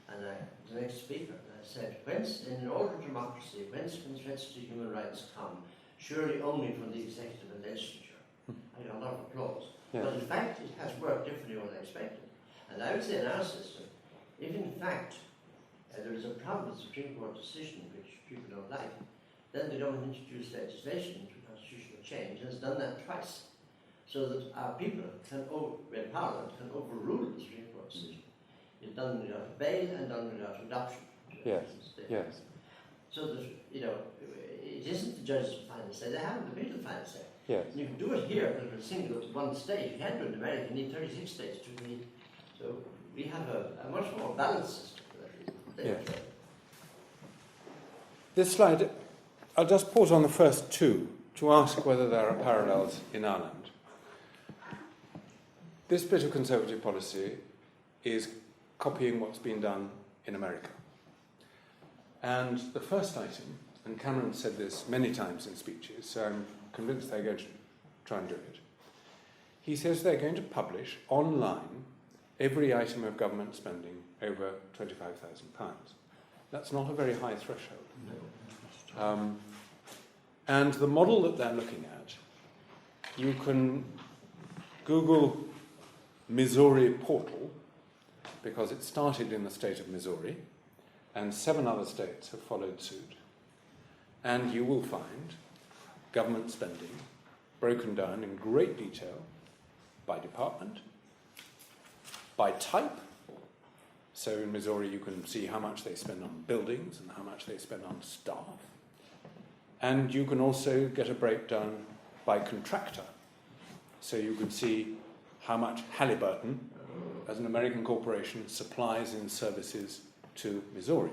And the next speaker, I said, whence, in an ordered democracy, whence can threats to human rights come? Surely only from the executive and legislature. I got a lot of applause. Yeah. But in fact, it has worked differently than I expected. And I would say in our system, if in fact there is a problem with the Supreme Court decision which people don't like, then the government introduced legislation to constitutional change and has done that twice. So that our people can, in Parliament, can overrule the Supreme Court decision. It's done without bail and done without adoption. Yes, yes. So that, it isn't the judges' final say, they haven't the people final say. Yes. And you can do it here with a single one state. You can't do it in America, you need 36 states to meet. So we have a much more balanced system for that reason. Yes. This slide, I'll just pause on the first two to ask whether there are parallels in Ireland. This bit of Conservative policy is copying what's been done in America. And the first item, and Cameron said this many times in speeches, so I'm convinced they're going to try and do it. He says they're going to publish online every item of government spending over £25,000. That's not a very high threshold. And the model that they're looking at, you can Google Missouri portal, because it started in the state of Missouri, and 7 other states have followed suit. And you will find government spending broken down in great detail by department, by type. So in Missouri you can see how much they spend on buildings and how much they spend on staff. And you can also get a breakdown by contractor. So you can see how much Halliburton, as an American corporation, supplies in services to Missouri.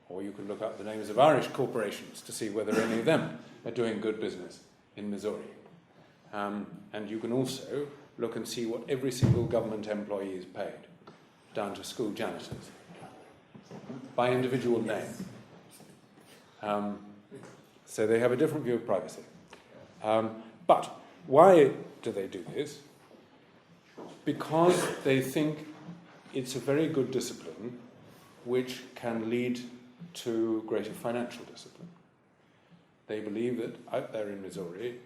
Or you can look up the names of Irish corporations to see whether any of them are doing good business in Missouri. And you can also look and see what every single government employee is paid, down to school janitors, by individual name. So they have a different view of privacy. But why do they do this? Because they think it's a very good discipline which can lead to greater financial discipline. They believe that out there in Missouri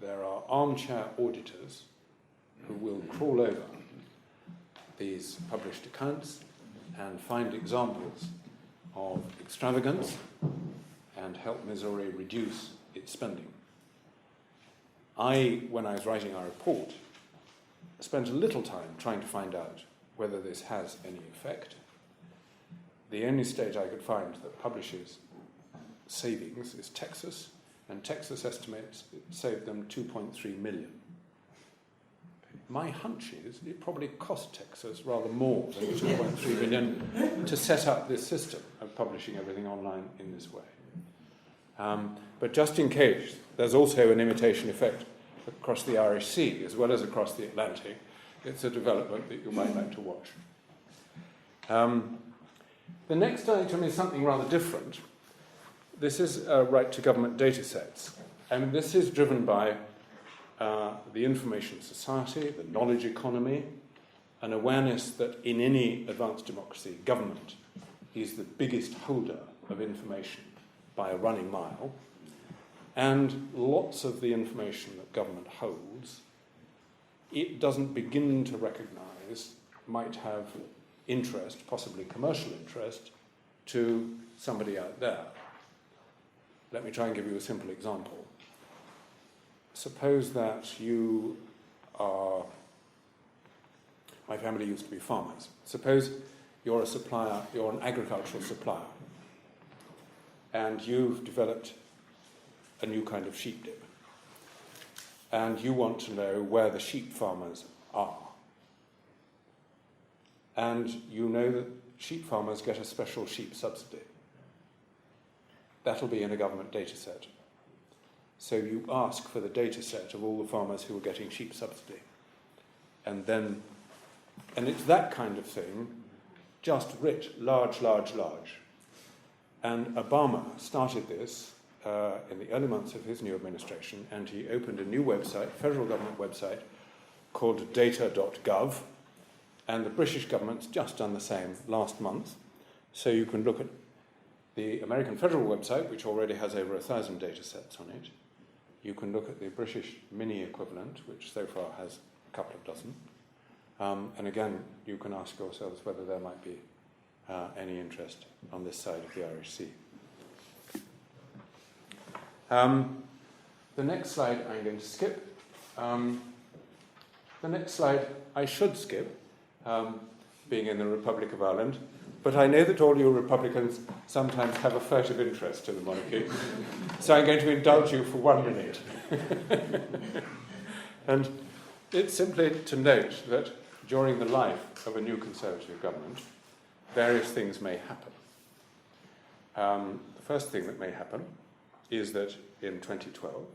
there are armchair auditors who will crawl over these published accounts and find examples of extravagance and help Missouri reduce its spending. When I was writing our report, spent a little time trying to find out whether this has any effect. The only state I could find that publishes savings is Texas, and Texas estimates it saved them $2.3 million. my hunch is it probably cost Texas rather more than 2.3 million to set up this system of publishing everything online in this way. But just in case, there's also an imitation effect across the Irish Sea as well as across the Atlantic. It's a development that you might like to watch. The next item is something rather different. This is right to government data sets. And this is driven by the information society, the knowledge economy, an awareness that in any advanced democracy, government is the biggest holder of information by a running mile, and lots of the information that government holds, it doesn't begin to recognise might have interest, possibly commercial interest, to somebody out there. Let me try and give you a simple example. Suppose that you are... My family used to be farmers. Suppose you're a supplier, you're an agricultural supplier, and you've developed a new kind of sheep dip, and you want to know where the sheep farmers are. And you know that sheep farmers get a special sheep subsidy. That'll be in a government data set. So you ask for the data set of all the farmers who are getting sheep subsidy. And it's that kind of thing, just writ large. And Obama started this in the early months of his new administration, and he opened a new website, federal government website, called data.gov, and the British government's just done the same last month. So you can look at the American federal website, which already has over 1,000 data sets on it. You can look at the British mini equivalent, which so far has a couple of dozen. And again, you can ask yourselves whether there might be any interest on this side of the Irish Sea. The next slide I'm going to skip. The next slide I should skip, being in the Republic of Ireland, but I know that all you Republicans sometimes have a furtive interest in the monarchy, so I'm going to indulge you for 1 minute. And it's simply to note that during the life of a new Conservative government, various things may happen. The first thing that may happen is that in 2012,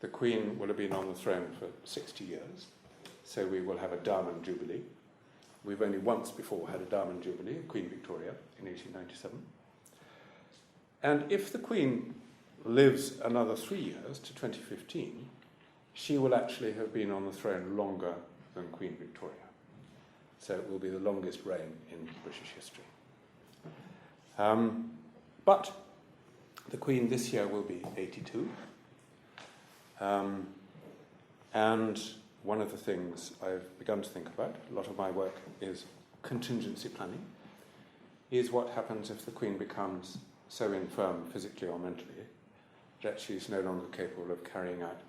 the Queen will have been on the throne for 60 years, so we will have a Diamond Jubilee. We've only once before had a Diamond Jubilee, Queen Victoria, in 1897. And if the Queen lives another 3 years to 2015, she will actually have been on the throne longer than Queen Victoria. So it will be the longest reign in British history. But the Queen this year will be 82. And one of the things I've begun to think about, a lot of my work is contingency planning, is what happens if the Queen becomes so infirm physically or mentally that she's no longer capable of carrying out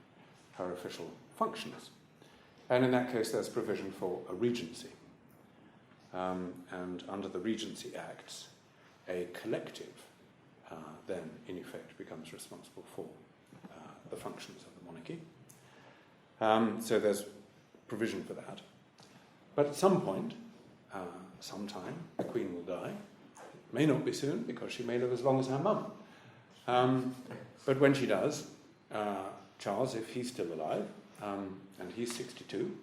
her official functions. And in that case, there's provision for a regency. And under the Regency Acts, a collective then, in effect, becomes responsible for the functions of the monarchy. So there's provision for that. But at some point, sometime, the Queen will die. It may not be soon, because she may live as long as her mum. But when she does, Charles, if he's still alive, and he's 62,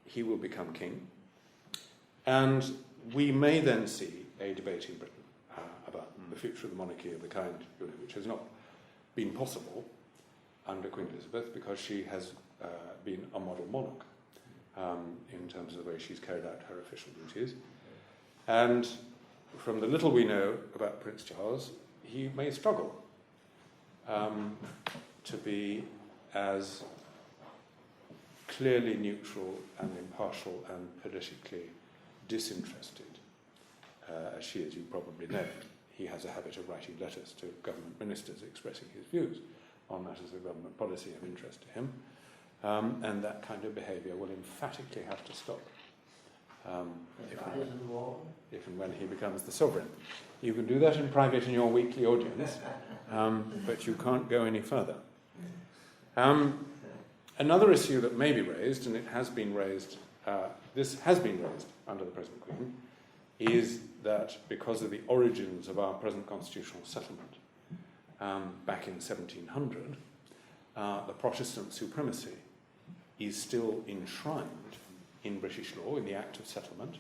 he will become king. And we may then see a debate in Britain about the future of the monarchy of the kind which has not been possible under Queen Elizabeth, because she has been a model monarch in terms of the way she's carried out her official duties. And from the little we know about Prince Charles, he may struggle to be as clearly neutral and impartial and politically disinterested as she is. You probably know he has a habit of writing letters to government ministers expressing his views on matters of government policy of interest to him, and that kind of behaviour will emphatically have to stop if and when he becomes the sovereign. You can do that in private in your weekly audience, but you can't go any further. Another issue that may be raised, and it has been raised, this has been raised under the present Queen, is that because of the origins of our present constitutional settlement back in 1700, the Protestant supremacy is still enshrined in British law, in the Act of Settlement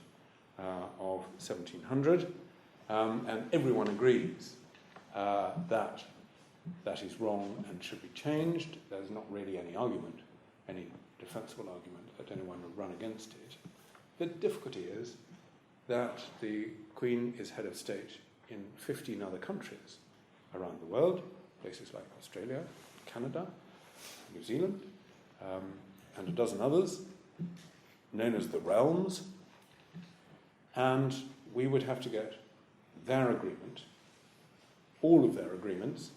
of 1700, and everyone agrees that that is wrong and should be changed. There's not really any argument, any defensible argument that anyone would run against it. The difficulty is that the Queen is head of state in 15 other countries around the world, places like Australia, Canada, New Zealand, and a dozen others, known as the realms, and we would have to get their agreement, all of their agreements,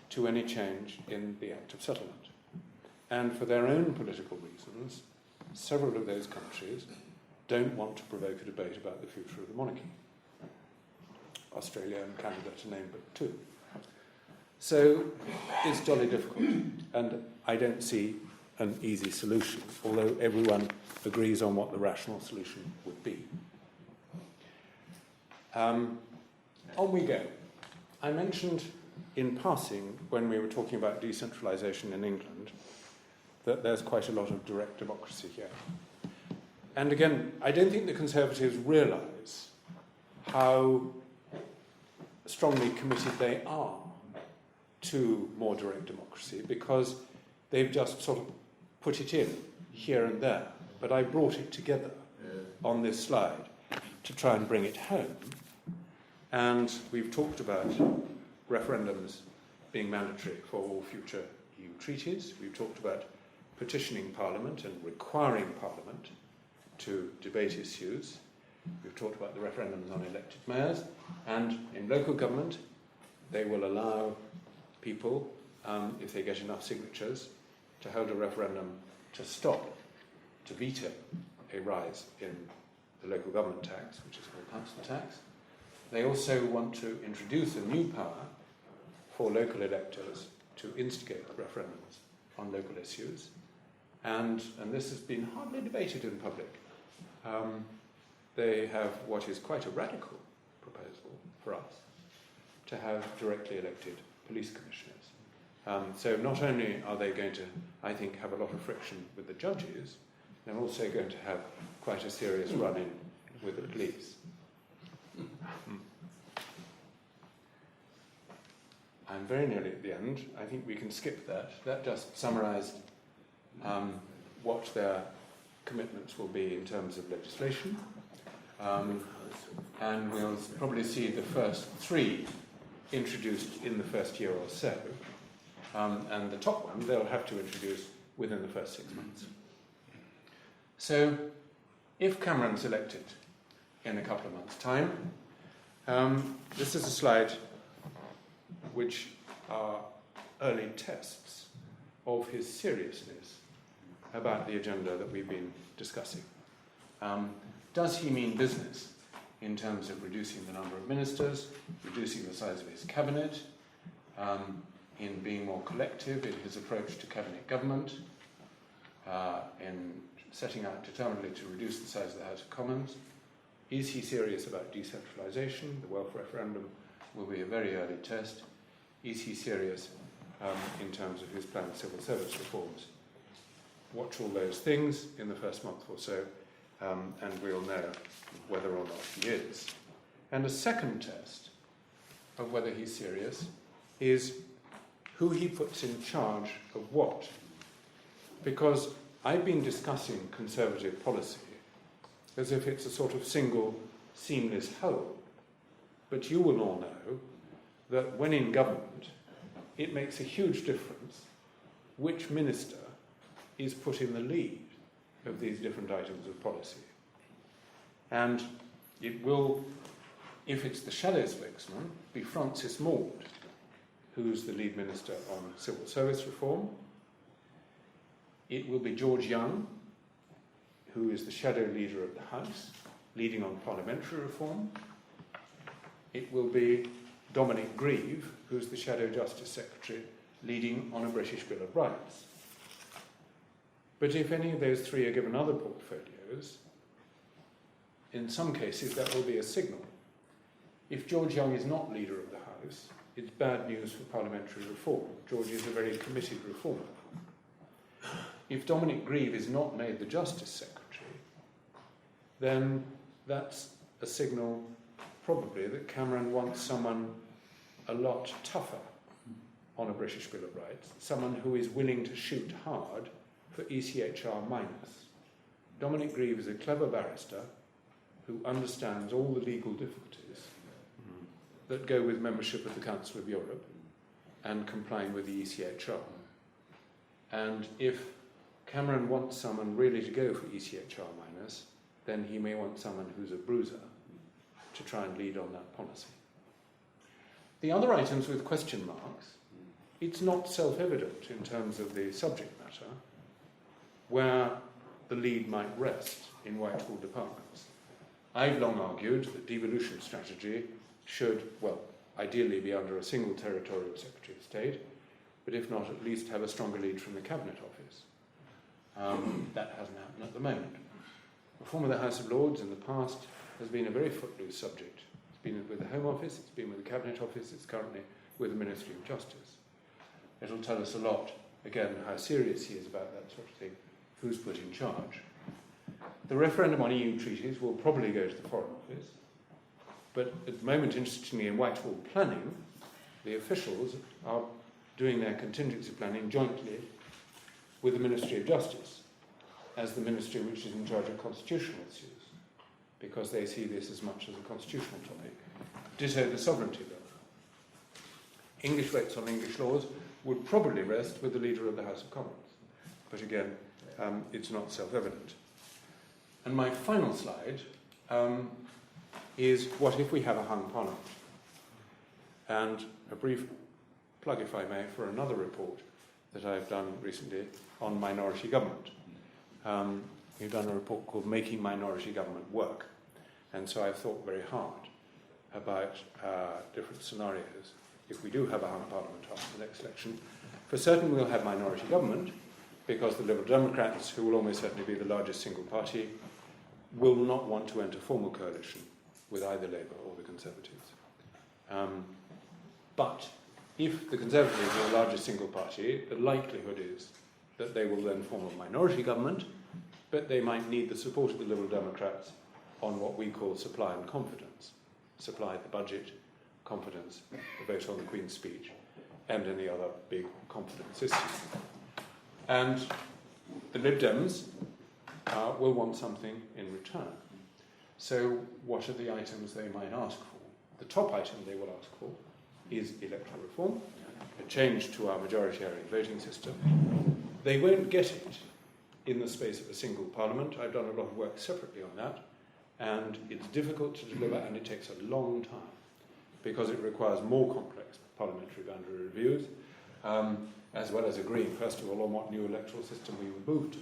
to any change in the Act of Settlement. And for their own political reasons, several of those countries don't want to provoke a debate about the future of the monarchy. Australia and Canada, to name but two. So it's jolly difficult, and I don't see an easy solution, although everyone agrees on what the rational solution would be. On we go. I mentioned in passing, when we were talking about decentralisation in England, that there's quite a lot of direct democracy here. And again, I don't think the Conservatives realise how strongly committed they are to more direct democracy, because they've just sort of put it in here and there. But I brought it together on this slide to try and bring it home. And we've talked about referendums being mandatory for all future EU treaties. We've talked about petitioning Parliament and requiring Parliament to debate issues. We've talked about the referendums on elected mayors. And in local government, they will allow people, if they get enough signatures, to hold a referendum to stop, to veto a rise in the local government tax, which is called council tax. They also want to introduce a new power for local electors to instigate referendums on local issues. And this has been hardly debated in public. They have what is quite a radical proposal for us, to have directly elected police commissioners. So not only are they going to, I think, have a lot of friction with the judges, they're also going to have quite a serious run-in with the police. I'm very nearly at the end. I think we can skip that. That just summarised what their commitments will be in terms of legislation. And we'll probably see the first three introduced in the first year or so. And the top one they'll have to introduce within the first 6 months. So if Cameron's elected in a couple of months' time, this is a slide which are early tests of his seriousness about the agenda that we've been discussing. Does he mean business in terms of reducing the number of ministers, reducing the size of his cabinet, in being more collective in his approach to cabinet government, in setting out determinedly to reduce the size of the House of Commons? Is he serious about decentralisation? The Welsh referendum will be a very early test. Is he serious in terms of his planned civil service reforms? Watch all those things in the first month or so, and we'll know whether or not he is. And a second test of whether he's serious is who he puts in charge of what. Because I've been discussing Conservative policy as if it's a sort of single, seamless whole. But you will all know that when in government, it makes a huge difference which minister is put in the lead of these different items of policy. And it will, if it's the shadow spokesman, be Francis Maude, who's the lead minister on civil service reform. It will be George Young, who is the shadow leader of the House, leading on parliamentary reform. It will be Dominic Grieve, who's the Shadow Justice Secretary, leading on a British Bill of Rights. But if any of those three are given other portfolios, in some cases that will be a signal. If George Young is not leader of the House, it's bad news for parliamentary reform. George is a very committed reformer. If Dominic Grieve is not made the Justice Secretary, then that's a signal probably that Cameron wants someone a lot tougher on a British Bill of Rights, someone who is willing to shoot hard for ECHR minus. Dominic Grieve is a clever barrister who understands all the legal difficulties that go with membership of the Council of Europe and complying with the ECHR. And if Cameron wants someone really to go for ECHR minus, then he may want someone who's a bruiser to try and lead on that policy. The other items with question marks, it's not self-evident in terms of the subject matter where the lead might rest in Whitehall departments. I've long argued that devolution strategy should, well, ideally be under a single territorial Secretary of State, but if not, at least have a stronger lead from the Cabinet Office. That hasn't happened at the moment. Reform of the House of Lords in the past has been a very footloose subject. It's been with the Home Office, it's been with the Cabinet Office, it's currently with the Ministry of Justice. It'll tell us a lot, again, how serious he is about that sort of thing, who's put in charge. The referendum on EU treaties will probably go to the Foreign Office, but at the moment, interestingly, in Whitehall planning, the officials are doing their contingency planning jointly with the Ministry of Justice, as the ministry which is in charge of constitutional issues, because they see this as much as a constitutional topic. Ditto the sovereignty bill. English votes on English laws would probably rest with the leader of the House of Commons. But again, it's not self-evident. And my final slide is what if we have a hung parliament? And a brief plug, if I may, for another report that I've done recently on minority government. We've done a report called Making Minority Government Work. And so I've thought very hard about different scenarios. If we do have a hung parliament after the next election, for certain we'll have minority government, because the Liberal Democrats, who will almost certainly be the largest single party, will not want to enter formal coalition with either Labour or the Conservatives. But if the Conservatives are the largest single party, the likelihood is that they will then form a minority government, but they might need the support of the Liberal Democrats on what we call supply and confidence. Supply the budget, confidence, the vote on the Queen's speech, and any other big confidence issue. And the Lib Dems will want something in return. So what are the items they might ask for? The top item they will ask for is electoral reform, a change to our majoritarian voting system. They won't get it in the space of a single parliament. I've done a lot of work separately on that, and it's difficult to deliver, and it takes a long time because it requires more complex parliamentary boundary reviews, as well as agreeing, first of all, on what new electoral system we would move to.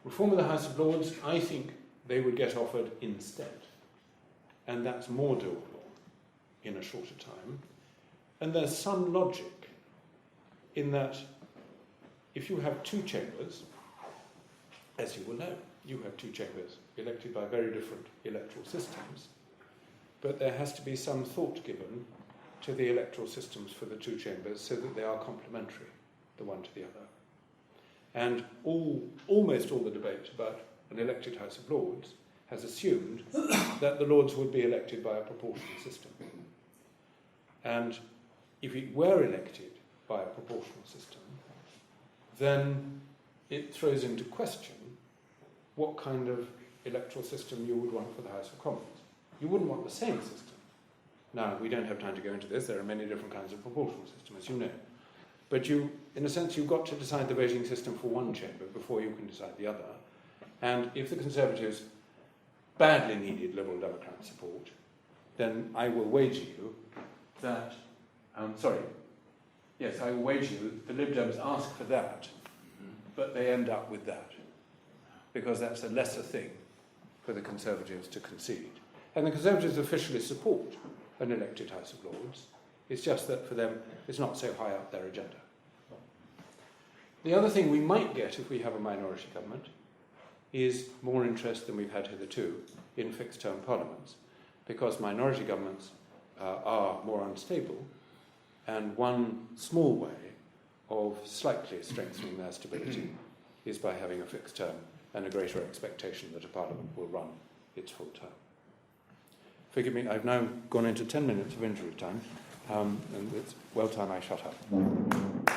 Reform of the House of Lords, I think they would get offered instead, and that's more doable in a shorter time. And there's some logic in that if you have two chambers, as you will know, you have two chambers elected by very different electoral systems, but there has to be some thought given to the electoral systems for the two chambers so that they are complementary, the one to the other. And almost all the debate about an elected House of Lords has assumed that the Lords would be elected by a proportional system. And if it were elected by a proportional system, then it throws into question what kind of electoral system you would want for the House of Commons. You wouldn't want the same system. Now, we don't have time to go into this. There are many different kinds of proportional systems, as you know. But you, in a sense, you've got to decide the voting system for one chamber before you can decide the other. And if the Conservatives badly needed Liberal Democrat support, then I will wager you that, I will wager you the Lib Dems ask for that, but they end up with that, because that's a lesser thing for the Conservatives to concede. And the Conservatives officially support an elected House of Lords. It's just that for them, it's not so high up their agenda. The other thing we might get if we have a minority government is more interest than we've had hitherto in fixed-term parliaments, because minority governments are more unstable, and one small way of slightly strengthening their stability is by having a fixed term and a greater expectation that a parliament will run its full term. Forgive me, I've now gone into 10 minutes of injury time, and it's well time I shut up.